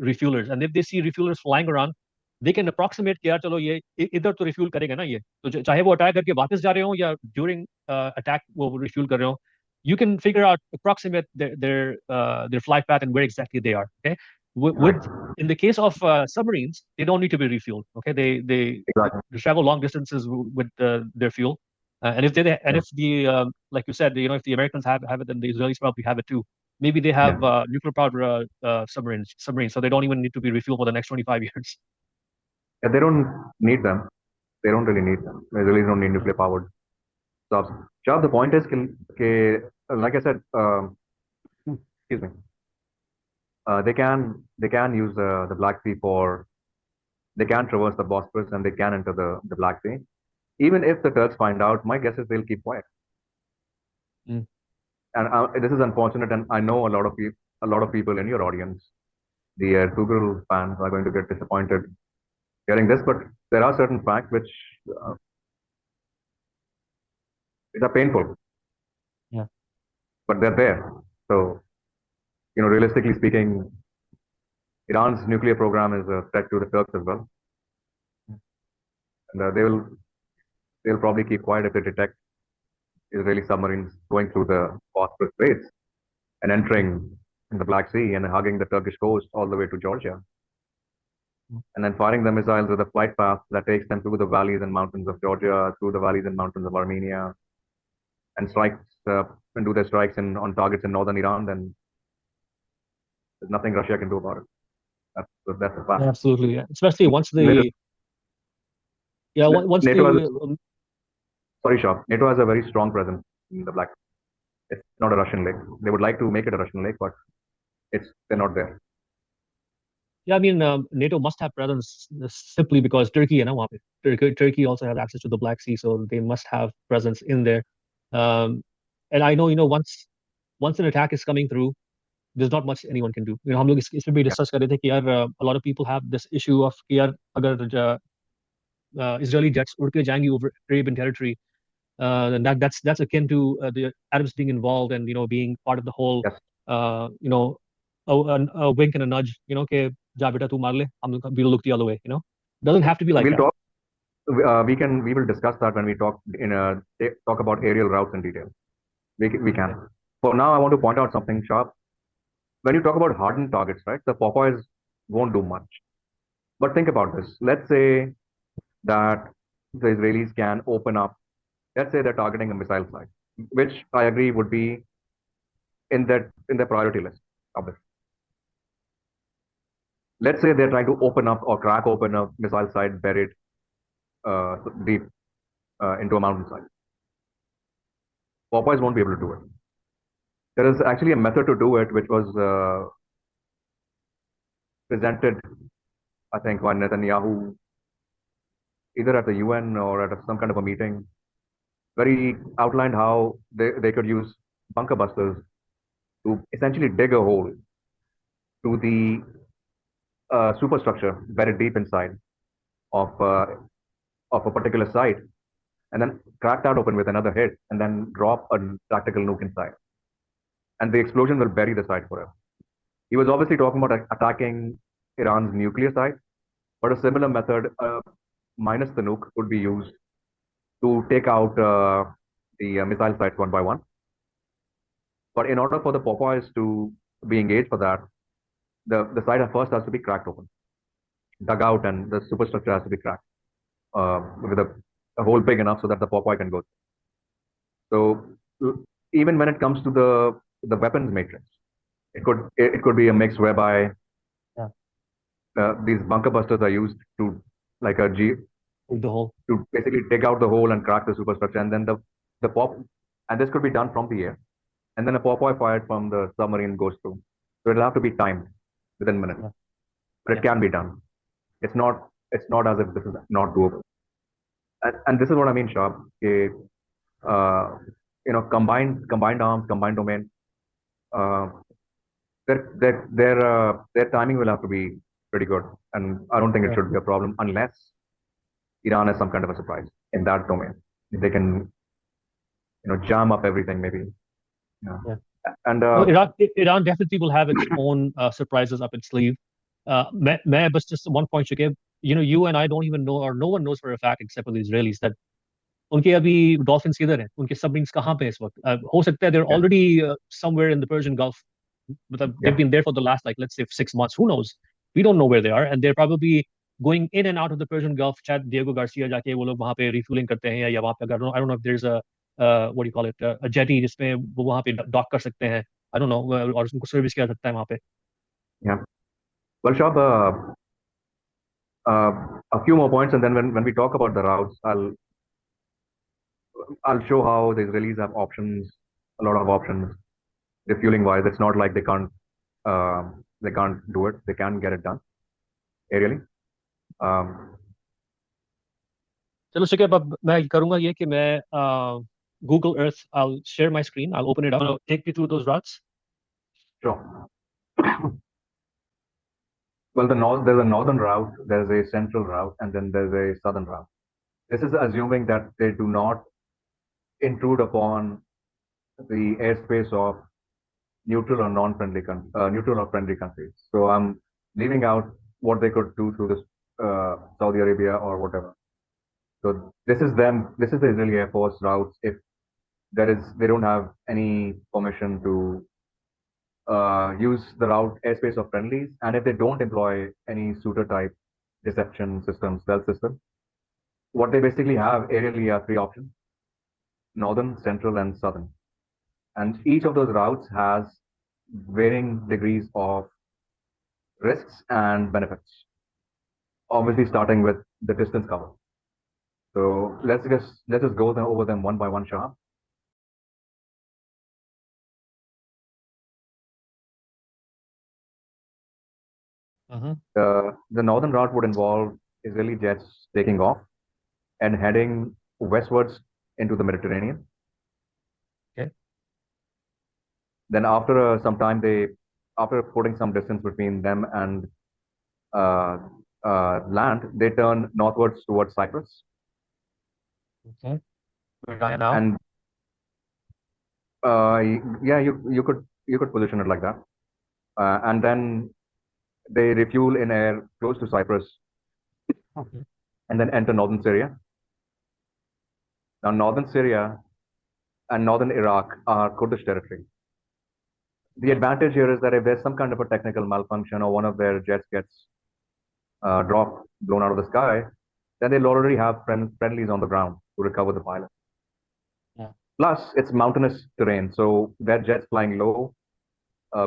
refuelers, and if they see refuelers flying around, they can approximate कि यार चलो ये इधर तो refuel करेगा ना ये, तो चाहे वो अटैक करके वापस जा रहे हो या ड्यूरिंग अटैक वो रिफ्यूल कर रहे हो, you can figure out, approximate their flight path and where exactly they are. Okay, with Right. in the case of submarines, they don't need to be refueled. Okay, Exactly. they travel long distances with their fuel, and if they and Yeah. if the like you said, you know, if the Americans have it, then the Israelis probably have it too. Maybe they Yeah. have nuclear powered submarines, so they don't even need to be refueled for the next 25 years. Yeah, they don't need them. They don't really need them. They really don't need nuclear powered subs. Shah, the point is, like I said, excuse me, they can use the Black Sea for, they can traverse the Bosphorus and they can enter the Black Sea. Even if the Turks find out, my guess is they'll keep quiet. Mm. And this is unfortunate, and I know a lot of people in your audience, the Google fans, are going to get disappointed hearing this, but there are certain facts which uh, are painful, Yeah. but they're there. So, you know, realistically speaking, Iran's nuclear program is a threat to the Turks as well, and they'll probably keep quiet if they detect Israeli submarines going through the Bosphorus Straits and entering in the Black Sea and hugging the Turkish coast all the way to Georgia, and then firing the missiles with a flight path that takes them through the valleys and mountains of Georgia, through the valleys and mountains of Armenia, and strikes and do their strikes on targets in northern Iran, then there's nothing Russia can do about it. That's a fact. Absolutely, yeah. Especially once NATO, the yeah once NATO has, the sorry, Shah, NATO has a very strong presence in the Black Sea. It's not a Russian lake. They would like to make it a Russian lake, but they're not there. yeah, I mean, NATO must have presence simply because Turkey, you know, Turkey also has access to the Black Sea, so they must have presence in there. Um, and I know, you know, once an attack is coming through, there's not much anyone can do. You know, हम लोग इसमें भी Yeah, discuss कर रहे थे कि यार a lot of people have this issue of कि यार अगर Israeli jets उड़ के जाएंगी over Arabian territory, then that's akin to the Arabs being involved and, you know, being part of the whole, yes. you know, a wink and a nudge, you know, कि जा बेटा तू मार ले, we'll look the other way, you know. Doesn't have to be like We'll that. talk. We will discuss that when we talk about aerial routes in detail. We can. For now, I want to point out something sharp. When you talk about hardened targets, right, the Popeyes won't do much. But think about this. Let's say that the Israelis can open up. Let's say they're targeting a missile site, which I agree would be in their priority list, obviously. Let's say they're trying to open up or crack open a missile site buried deep into a mountainside. Popeyes won't be able to do it. There is actually a method to do it, which was presented, I think, by Netanyahu, either at the UN or at some kind of a meeting, where he outlined how they could use bunker busters to essentially dig a hole to the superstructure buried deep inside of of a particular site, and then crack that open with another hit, and then drop a tactical nuke inside, and the explosion will bury the site forever. He was obviously talking about attacking Iran's nuclear site, but a similar method, minus the nuke, could be used to take out the missile sites one by one. But in order for the Popeyes to be engaged for that, the site at first has to be cracked open, dug out, and the superstructure has to be cracked with a hole big enough so that the Popeye can go. So even when it comes to the weapons matrix, it could be a mix whereby Yeah. these bunker busters are used to like a G Dig the hole. to basically dig out the hole and crack the superstructure, and then the pop, and this could be done from the air, and then a Popeye fired from the submarine goes through. So it'll have to be timed within minutes, Yeah. but it Yeah. can be done. It's not as if this is not doable, and this is what I mean, Shab. Uh, combined arms, combined domain. Uh, their timing will have to be pretty good, and I don't think it Yeah. should be a problem unless Iran has some kind of a surprise in that domain. They can jam up everything maybe. Yeah. Yeah. And No, Iran definitely will have its own surprises up its sleeve. मैं बस just one point Shukib, you and I don't even know, or no one knows for a fact except for the Israelis, that उनके अभी dolphins किधर हैं, उनके submarines कहाँ पे हैं इस वक्त. हो सकता है they're yeah, already somewhere in the Persian Gulf. मतलब they've yeah, been there for the last, like, let's say 6 months. Who knows? We don't know where they are, and they're probably going in and out of the Persian Gulf. शायद Diego Garcia जाके वो लोग वहाँ पे refueling करते हैं, या वहाँ पे अगर I don't know if there's a what do you call it, a jetty जिसमें वो वहाँ पे dock कर सकते हैं. I don't know, और उनको सर्विस किया सकता है वहाँ पे. yeah. Well, Shab, a few more points, and then when we talk about the routes, I'll show how the Israelis have options, a lot of options, refueling wise. It's not like they can't do it. They can get it done aerially. Um, चलो शिकैब, अब मैं करूँगा ये कि मैं Google Earth, I'll share my screen, I'll open it up, take me through those routes. sure. Well, there's a northern route, there's a central route, and then there's a southern route. This is assuming that they do not intrude upon the airspace of neutral or non-friendly neutral or friendly countries. So I'm leaving out what they could do through this Saudi Arabia or whatever. So this is the Israeli Air Force routes if they don't have any permission to use the route airspace of friendlies, and if they don't employ any suitor type deception system, stealth system, what they basically have aerially are three options: northern, central, and southern. And each of those routes has varying degrees of risks and benefits. Obviously, starting with the distance cover. So let's just go over them one by one, Shah. The northern route would involve Israeli jets taking off and heading westwards into the Mediterranean. Okay. Then after some time, after putting some distance between them and land, they turn northwards towards Cyprus. Okay. Where I am now. And yeah, you could position it like that. And then they refuel in air close to Cyprus, Okay. and then enter northern Syria. Now, northern Syria and northern Iraq are Kurdish territory. The advantage here is that if there's some kind of a technical malfunction or one of their jets gets dropped, blown out of the sky, then they'll already have friendlies on the ground to recover the pilot. Yeah. Plus, it's mountainous terrain, so their jets flying low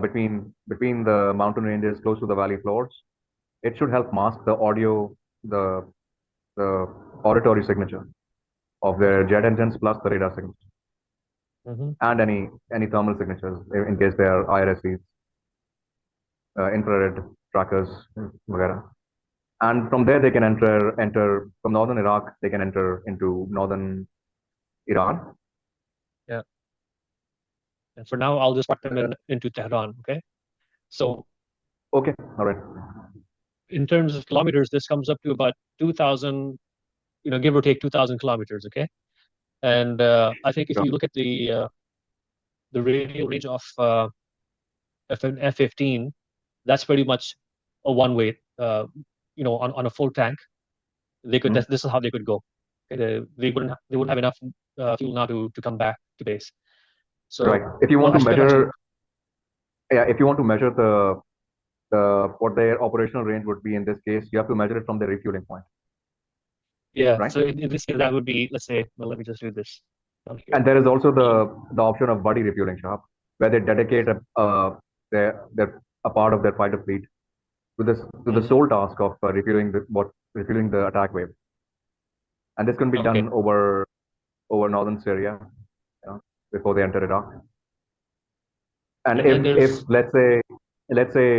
between the mountain ranges close to the valley floors, it should help mask the auditory signature of their jet engines plus the radar signature. And any thermal signatures in case they are IRSCs, infrared trackers, etc. And from there they can enter from northern Iraq. They can enter into northern Iran. Yeah. And for now, I'll just put them into Tehran. Okay. So. Okay. All right. In terms of kilometers, this comes up to about 2,000, give or take 2,000 kilometers. Okay. And I think if you look at the radial range of an F-15, that's pretty much a one way. On a full tank, they could. Mhm. This is how they could go. They wouldn't have enough fuel now to come back to base. Right. So, If you want well, to Ashkan actually, measure, yeah, if you want to measure the what their operational range would be in this case, you have to measure it from the refueling point, yeah. right? So in this case, that would be, let's say, well, let me just do this down here. And there is also the option of buddy refueling shop, where they dedicate their a part of their fighter fleet to the Mhm. sole task of refueling the attack wave, and this can be Okay. done over northern Syria, you know, before they enter Iraq. And And then if there's let's say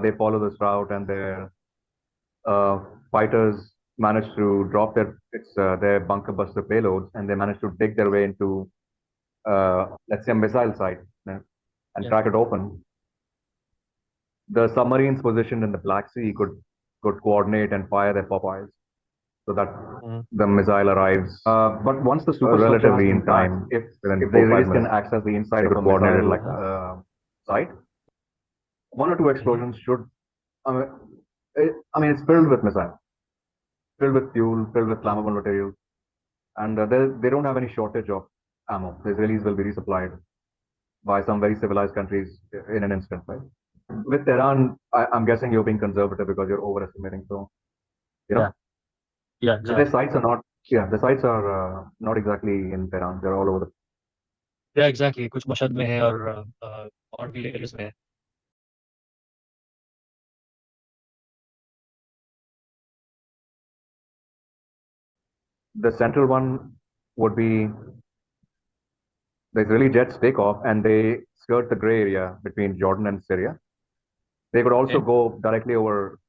they follow this route and their fighters manage to drop their bunker buster payloads and they manage to dig their way into let's say a missile site, and yeah. crack it open, the submarines positioned in the Black Sea could coordinate and fire their Popeyes so that Mhm. the missile arrives. But once the superstructure relatively in time, if the Israelis can access the inside of a coordinated like site, one or two explosions should. I mean, it's filled with missiles, filled with fuel, filled with flammable materials, and they don't have any shortage of ammo. The Israelis will be resupplied by some very civilized countries in an instant, right? With Iran, I'm guessing you're being conservative because you're overestimating. So, you Yeah. know, Yeah. their Exactly. sites are not. Yeah, the sites are not exactly in Tehran. They're all over the. Yeah. Exactly. कुछ Mashhad में है और भी areas में है. The central one would be the Israeli jets take off and they skirt the gray area between Jordan and Syria. They could also Okay. go directly over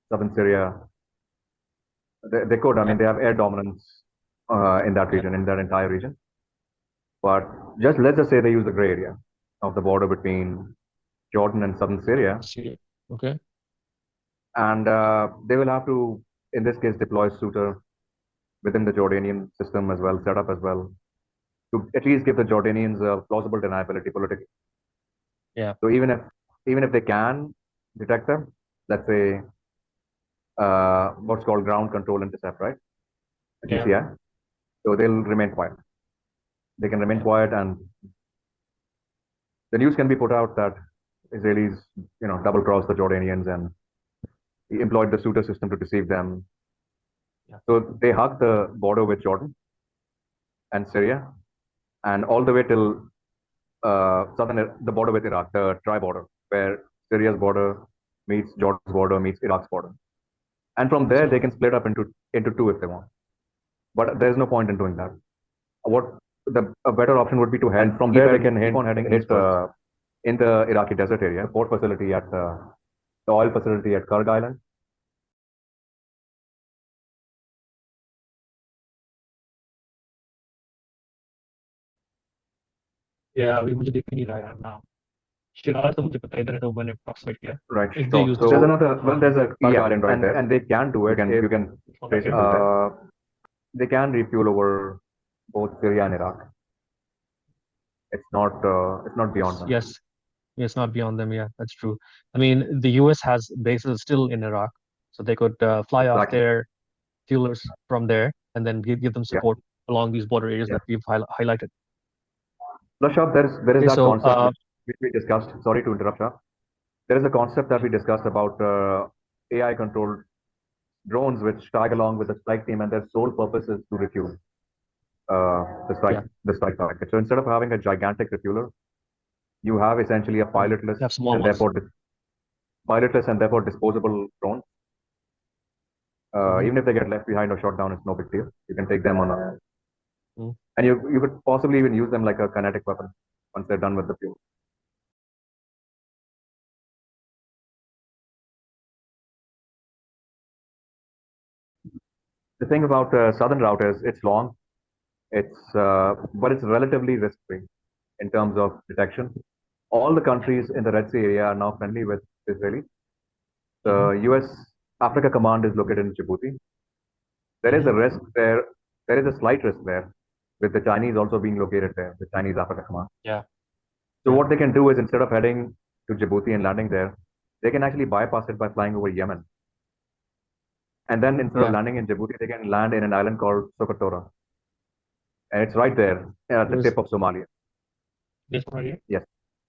southern Syria. They could. I mean, Yeah. they have air dominance in that Yeah. region, in that entire region. But let's just say they use the gray area of the border between Jordan and southern Syria, See. Okay. and they will have to, in this case, deploy Suter within the Jordanian system as well, set up as well, to at least give the Jordanians a plausible deniability politically. Yeah. So even if they can detect them, let's say what's called ground control intercept, right? Yeah. GCI. So they'll remain quiet. They can remain Yeah. quiet, and the news can be put out that Israelis, double crossed the Jordanians and employed the Suter system to deceive them. Yeah. So they hug the border with Jordan and Syria, and all the way till the border with Iraq, the tri-border, where Syria's border meets Jordan's border meets Iraq's border, and from there they So can split up into two if they want. But there's no point in doing that. What a better option would be to head, and from there they can keep on heading hit in the Iraqi desert area, the port facility at the oil facility at Karg Island. yeah, we मुझे दिख नहीं रहा है now. शिरार तो मुझे पता है, इधर है तो मैंने approximate किया. Right. If they use So there's this, another. Well, there's a Karg Island right there, and they can do it. You can trace it to there. They can refuel over both Syria and Iraq. It's not beyond them. yes, it's not beyond them. Yeah, that's true. I mean, the US has bases still in Iraq, so they could fly off Exactly. their fuelers from there and then give them Yeah. support along these border areas Yeah. that we've highlighted. Rashab, there is Okay, that so concept which we discussed. Sorry to interrupt, Shah. There is a concept that we discussed about AI controlled drones which tag along with the strike team, and their sole purpose is to refuel the strike yeah, the strike target. So instead of having a gigantic refueler, you have essentially a pilotless they have small and ones. therefore disposable drone. Even if they get left behind or shot down, it's no big deal. You can take them on a, Mm. and you could possibly even use them like a kinetic weapon once they're done with the fuel. The thing about southern route is it's long, but it's relatively risk-free in terms of detection. All the countries in the Red Sea area are now friendly with Israeli. The U.S. Africa Command is located in Djibouti. There is a risk there. There is a slight risk there, with the Chinese also being located there, the Chinese Africa Command. Yeah, So yeah, what they can do is instead of heading to Djibouti and landing there, they can actually bypass it by flying over Yemen. And then instead of Yeah. landing in Djibouti, they can land in an island called Socotora. And it's right there at the There's tip of Somalia. this one here. Yes.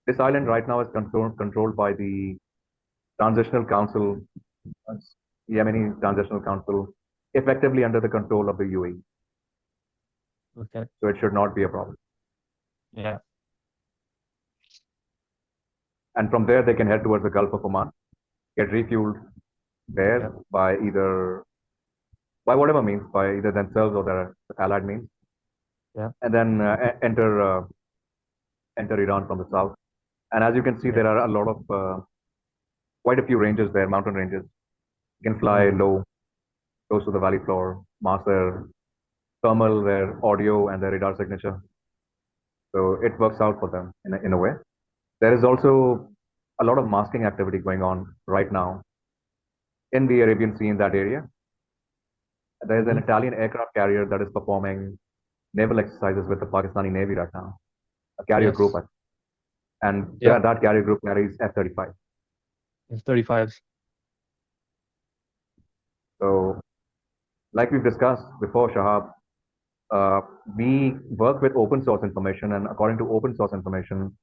This island right now is controlled by the Transitional Council, uh, Yemeni Transitional Council, effectively under the control of the UAE. Okay. So it should not be a problem. Yeah. And from there, they can head towards the Gulf of Oman, get refueled there Yeah. by whatever means, by either themselves or their allied means, Yeah. and then enter Iran from the south. And as you can see, Yeah. there are a lot of quite a few ranges there, mountain ranges. You can fly low, close to the valley floor, mask their thermal, their audio, and their radar signature. So it works out for them in a way. There is also a lot of masking activity going on right now in the Arabian Sea in that area. There is an Italian aircraft carrier that is performing naval exercises with the Pakistani Navy right now, a carrier group, Yes. and Yeah. that carrier group carries F-35. It's 35s. So, like we've discussed before, Shahab, we work with open source information, and according to open source information,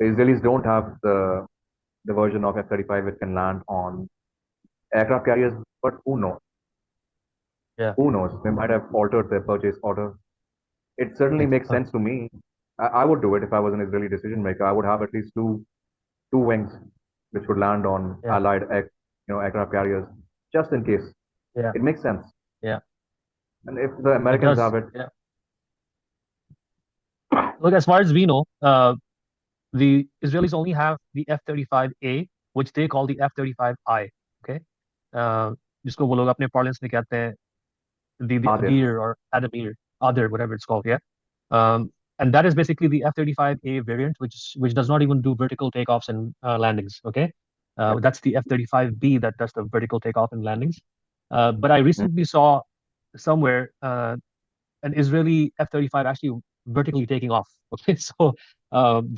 the Israelis don't have the version of F-35 which can land on aircraft carriers, but who knows? Yeah. Who knows? They might have altered their purchase order. It certainly makes sense to me. I would do it if I was an Israeli decision maker. I would have at least two wings which would land on Yeah. allied aircraft carriers, just in case. Yeah. It makes sense. Yeah. And if the It Americans does. have it, Yeah. Look, as far as we know, the Israelis only have the F-35A, which they call the F-35I. Okay, जिसको वो लोग अपने parlance में कहते हैं the are there. Adir or Adamir, Adir, whatever it's called. Yeah, and that is basically the F-35A variant, which does not even do vertical takeoffs and landings. Okay, Yeah. that's the F-35B that does the vertical takeoff and landings. But I Mm. recently saw somewhere an Israeli F-35 actually vertically taking off. Okay, so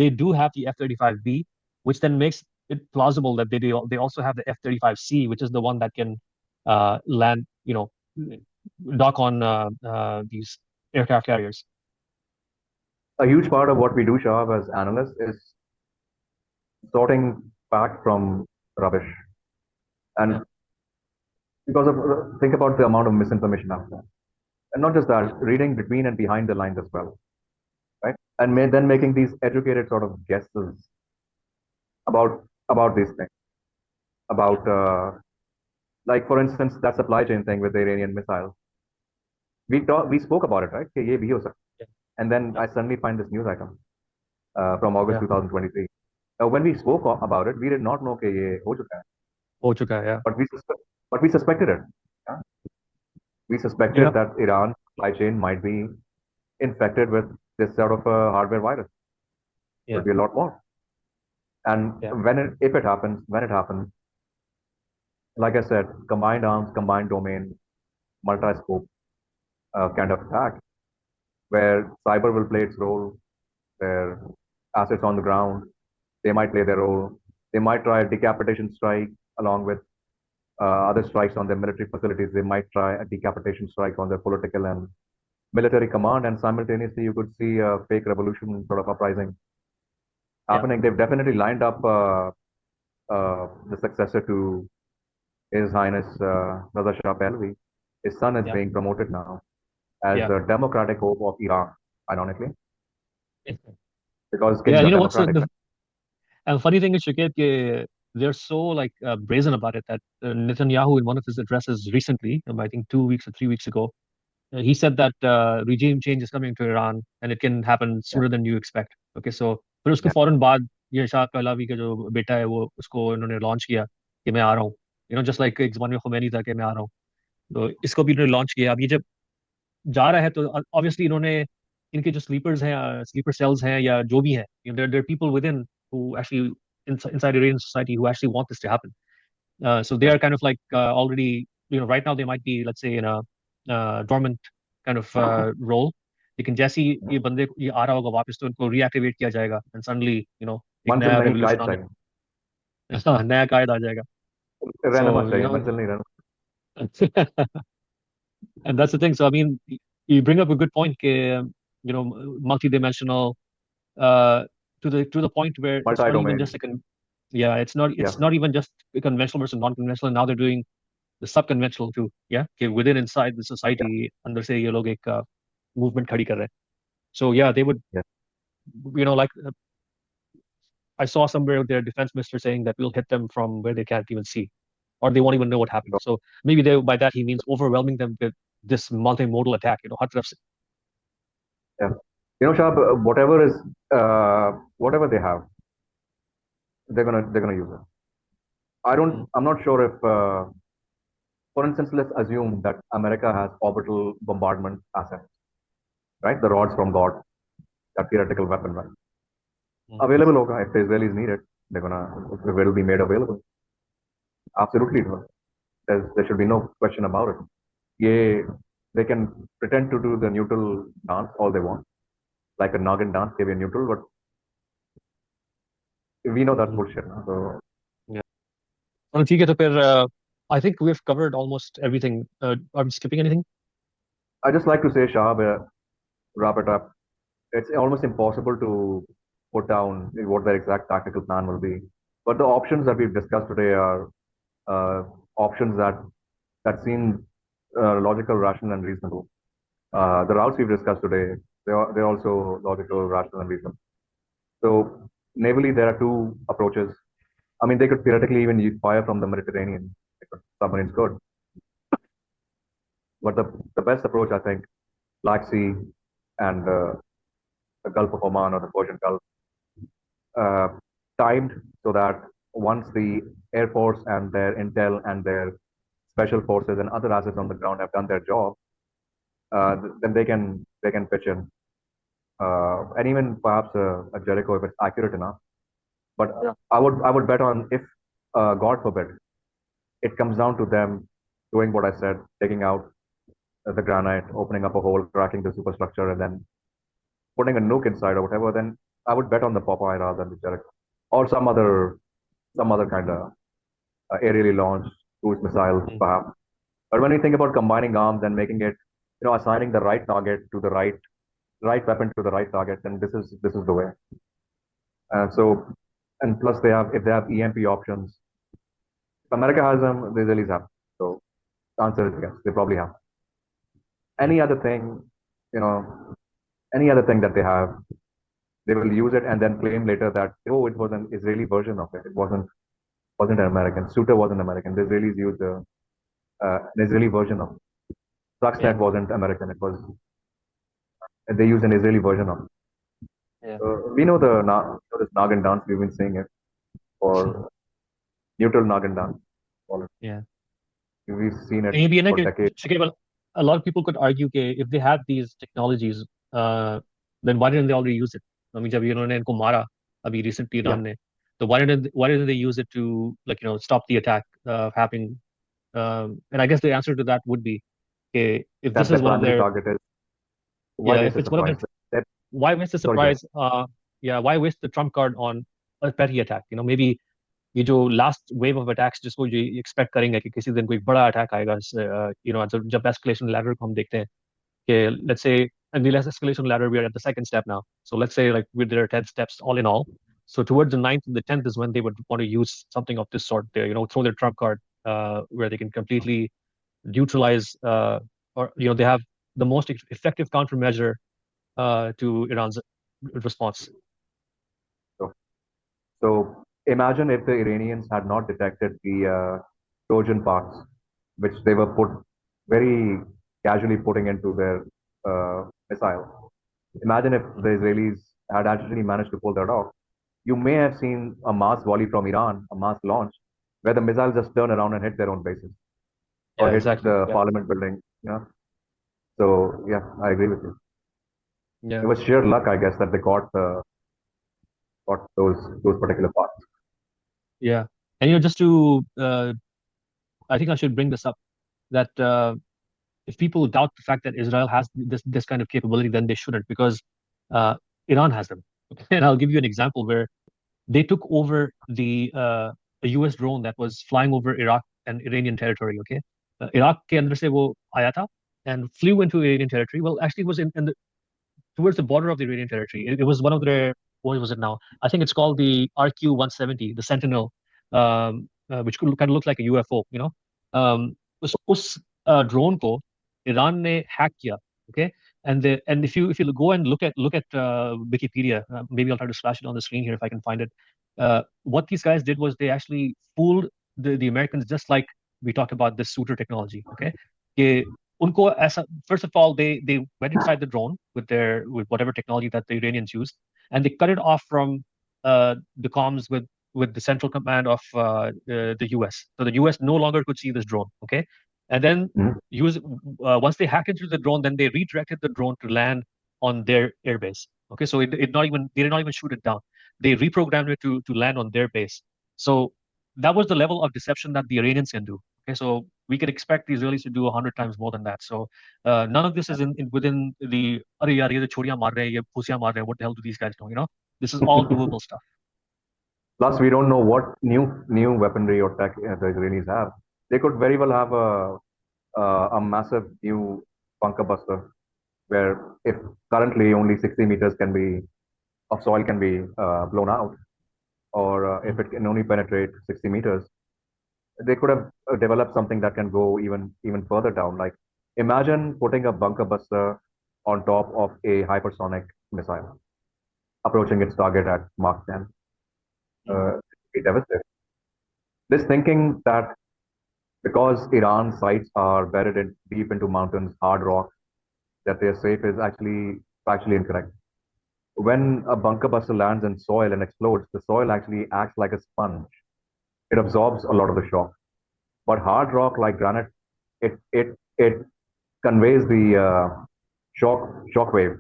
they do have the F-35B, which then makes it plausible that they also have the F-35C, which is the one that can land, dock on these aircraft carriers. A huge part of what we do, Shahab, as analysts is sorting fact from rubbish. And Yeah. because of think about the amount of misinformation out there. And not just that, reading between and behind the lines as well, right? And then making these educated sort of guesses about these things, about like for instance that supply chain thing with the Iranian missiles. We spoke about it, right? कि ये भी हो सकता है. Yeah. And then Yeah. I suddenly find this news item from August Yeah. 2023. Now, when we spoke about it, we did not know कि ये हो चुका है, हो चुका है, yeah. but we suspected it. Yeah? We suspected Yeah. that Iran supply chain might be infected with this sort of a hardware virus. Yeah. Could be a lot more. And Yeah. when it happens, like I said, combined arms, combined domain, multi-scope kind of attack, where cyber will play its role, where assets on the ground, they might play their role. They might try a decapitation strike along with other strikes on their military facilities. They might try a decapitation strike on their political and military command, and simultaneously you could see a fake revolution sort of uprising happening. They've definitely lined up the successor to His Highness Raza Shah Pahlavi. His son is Yeah. being promoted now as Yeah. the democratic hope of Iran, ironically, because Yeah, kings are you know what's democratic. and funny thing is, Shakib, they're so like brazen about it that Netanyahu, in one of his addresses recently, I think 2 weeks or 3 weeks ago, he said that regime change is coming to Iran and it can happen Yeah. sooner than you expect. Okay, so फिर उसके Yeah. फौरन बाद ये Shah Pahlavi का जो बेटा है वो उसको इन्होंने लॉन्च किया कि मैं आ रहा हूँ, जस्ट लाइक एक जमाने में खुमैनी था कि मैं आ रहा हूँ, तो इसको भी इन्होंने लॉन्च किया. अब ये जब जा रहा है तो ऑब्वियसली इन्होंने इनके जो स्लीपर सेल्स हैं या जो भी हैं, their people within who actually inside Iranian society who actually want this to happen. So they Yeah. are kind of like already, right now they might be, let's say, in a dormant kind of role. लेकिन जैसे ही ये आ रहा होगा वापस तो इनको reactivate किया जाएगा and suddenly, एक One नया film nahi revolution kite आने. time. हाँ, नया कायदा आ जाएगा. रहना So, चाहिए, मंजिल नहीं रहना. and that's the thing. So, I mean, you bring up a good point, multidimensional, uh, to the point where it's not even Multi-domain. just yeah, Yeah, it's not even just conventional versus non-conventional. Now they're doing the subconventional too. Yeah, okay, within inside the yeah, society, अंदर से ये लोग एक movement खड़ी कर रहे हैं. So yeah, they would, yeah. like I saw somewhere their defense minister saying that we'll hit them from where they can't even see, or they won't even know what happened. So, So maybe by that he means overwhelming them with this multimodal attack. हर तरफ से. yeah. Shab, whatever they have, they're gonna use it. Mm, I'm not sure if, for instance, let's assume that America has orbital bombardment assets, right? The rods from God, that theoretical weapon, right? mm, Available hoga. If the Israelis need it, it will be made available. Absolutely, it will. There should be no question about it. Yeah, they can pretend to do the neutral dance all they want, like a noggin dance, they be neutral, but we know that's mm. bullshit. No? So Yeah. Well, ठीक है, तो फिर I think we've covered almost everything. I'm skipping anything? I just like to say, Shahab, wrap it up. It's almost impossible to put down what their exact tactical plan will be. But the options that we've discussed today are uh, options that seem logical, rational, and reasonable. The routes we've discussed today, they're also logical, rational, and reasonable. So navally, there are two approaches. I mean, they could theoretically even use fire from the Mediterranean. Submarines could, but the best approach, I think, Black Sea and the Gulf of Oman or the Persian Gulf, uh, timed so that once the Air Force and their intel and their special forces and other assets on the ground have done their job, then they can pitch in, and even perhaps a Jericho if it's accurate enough. But Yeah. I would bet on if, God forbid, it comes down to them doing what I said, taking out the granite, opening up a hole, cracking the superstructure, and then putting a nuke inside or whatever, then I would bet on the Popeye rather than the Jericho or some other kind of aerially launched cruise missile, Mm. perhaps. But when you think about combining arms and making it, assigning the right target to the right weapon to the right target, then this is the way. So, and plus if they have EMP options, if America has them, the Israelis have. So the answer is yes, they probably have. Mm. Any other thing, you know, any other thing that they have, they will use it and then claim later that, oh, it was an Israeli version of it. It wasn't an American. Suter wasn't American. The Israelis used an Israeli version of it. Yeah. Stuxnet wasn't American. They used an Israeli version of it. Yeah. We know this Nagan dance. We've been seeing it for neutral Nagan dance. Call it. Yeah. We've seen it ये भी है ना for कि decades. Shakib, a lot of people could argue कि if they have these technologies, uh, then why didn't they already use it? I mean, जब इन्होंने इनको मारा अभी recently Yeah, ईरान ने, तो why didn't they use it to, like, stop the attack happening? And I guess the answer to that would be, okay, if this that the is one of primary their, target is, why yeah, waste if the it's one of surprise? their, why waste the Sorry, go ahead. surprise? Yeah, why waste the trump card on a petty attack? Maybe ये जो last wave of attacks जिसको ये expect करेंगे कि किसी दिन कोई बड़ा अटैक आएगा, जब एस्केलेशन लैडर को हम देखते हैं कि let's say, and the less escalation ladder, we are at the second step now. So let's say, like, with their 10 steps all in all. So towards the ninth and the 10th is when they would want to use something of this sort there, throw their trump card, where they can completely neutralize, or, they have the most effective countermeasure to Iran's response. So, so imagine if the Iranians had not detected the Trojan parts, which they were very casually putting into their missile. Imagine if the Israelis had actually managed to pull that off. You may have seen a mass volley from Iran, a mass launch, where the missiles just turn around and hit their own bases or Yeah, hit exactly. the Yeah. parliament building. So yeah, I agree with you. It Yeah. was sheer luck, I guess, that they got those particular parts. Yeah. And just to I think I should bring this up, that if people doubt the fact that Israel has this kind of capability, then they shouldn't, because uh, Iran has them. And I'll give you an example where they took over the a US drone that was flying over Iraq and Iranian territory. Okay, Iraq के अंदर से वो आया था and flew into Iranian territory. Well, actually, it was in the towards the border of the Iranian territory. It was one of their, what was it now? I think it's called the RQ-170, the Sentinel, which kind of look like a UFO, you know. उस drone को Iran ने hack किया, okay? And if you go and look at Wikipedia, maybe I'll try to flash it on the screen here if I can find it. What these guys did was they actually fooled the Americans, just like we talked about this suitor technology, okay? कि उनको ऐसा, first of all, they went inside the drone with whatever technology that the Iranians used, and they cut it off from the comms with the central command of the US. So the US no longer could see this drone. Okay, and then use once they hacked into the drone, then they redirected the drone to land on their airbase. Okay, so it not even they did not even shoot it down. They reprogrammed it to land on their base. So that was the level of deception that the Iranians can do. Okay, so we could expect the Israelis to do 100 times more than that. So none of this is within the "Arey yaar, ye to choriyan maar rahe hain, ye phusiyan maar rahe hain, what the hell do these guys know? You know, this is all doable stuff. Plus, we don't know what new weaponry or tech the Israelis have. They could very well have a massive new bunker buster, where if currently only 60 meters of soil can be blown out, or if it can only penetrate 60 meters, they could have developed something that can go even further down. Like, imagine putting a bunker buster on top of a hypersonic missile approaching its target at Mach 10. Be devastating. This thinking that because Iran's sites are buried deep into mountains, hard rock, that they're safe is actually factually incorrect. When a bunker buster lands in soil and explodes, the soil actually acts like a sponge. It absorbs a lot of the shock. But hard rock like granite, it conveys the shock wave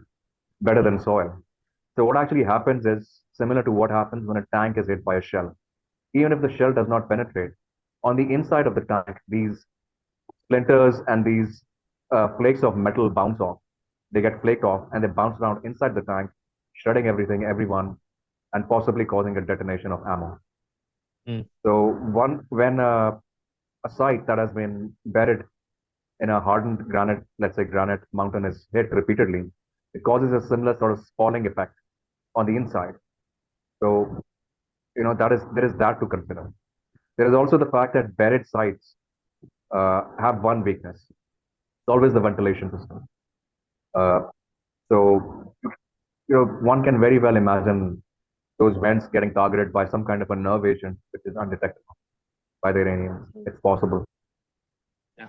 better than soil. So what actually happens is similar to what happens when a tank is hit by a shell. Even if the shell does not penetrate, on the inside of the tank, these splinters and these flakes of metal bounce off. They get flaked off and they bounce around inside the tank, shredding everything, everyone, and possibly causing a detonation of ammo. So when a site that has been buried in a hardened granite, let's say granite mountain, is hit repeatedly, it causes a similar sort of spalling effect on the inside. So, there is that to consider. There is also the fact that buried sites have one weakness. It's always the ventilation system. So, one can very well imagine those vents getting targeted by some kind of a nerve agent, which is undetectable by the Iranians. It's possible. Yeah.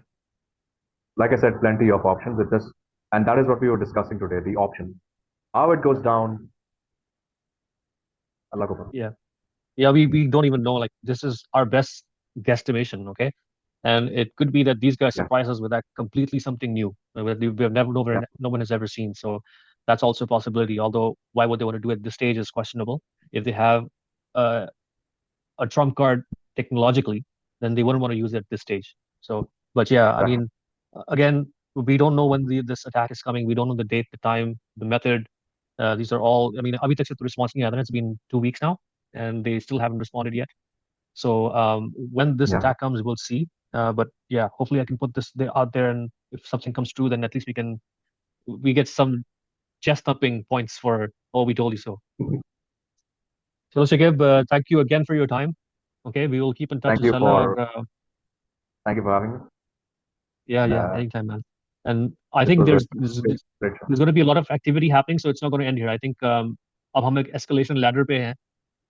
Like I said, plenty of options. And that is what we were discussing today, the options. How it goes down, Allah Akbar. Yeah, we don't even know. Like, this is our best guesstimation, okay? And it could be that these guys surprise us with that completely something new that we have no one has ever seen. So that's also a possibility. Although, why would they want to do it at this stage is questionable. If they have a trump card technologically, then they wouldn't want to use it at this stage. So, but yeah, I mean, again, we don't know when this attack is coming. We don't know the date, the time, the method. These are all, I mean, abhi tak se to response nahi aaya. It's been 2 weeks now, and they still haven't responded yet. So when this attack comes, we'll see. But yeah, hopefully I can put this out there, and if something comes true, then at least we get some chest thumping points for, oh, we told you so. So Shuqaib, thank you again for your time. Okay, we will keep in touch. Thank you inshallah, thank you for having me. Yeah, anytime, man. And I think there's going to be a lot of activity happening, so it's not going to end here. I think अब हम एक escalation ladder पे हैं,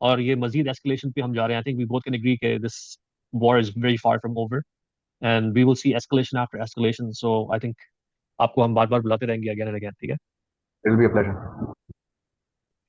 और ये मजीद escalation पे हम जा रहे हैं. I think we both can agree that this war is very far from over, and we will see escalation after escalation. So I think आपको हम बार-बार बुलाते रहेंगे again and again. ठीक है? It will be a pleasure.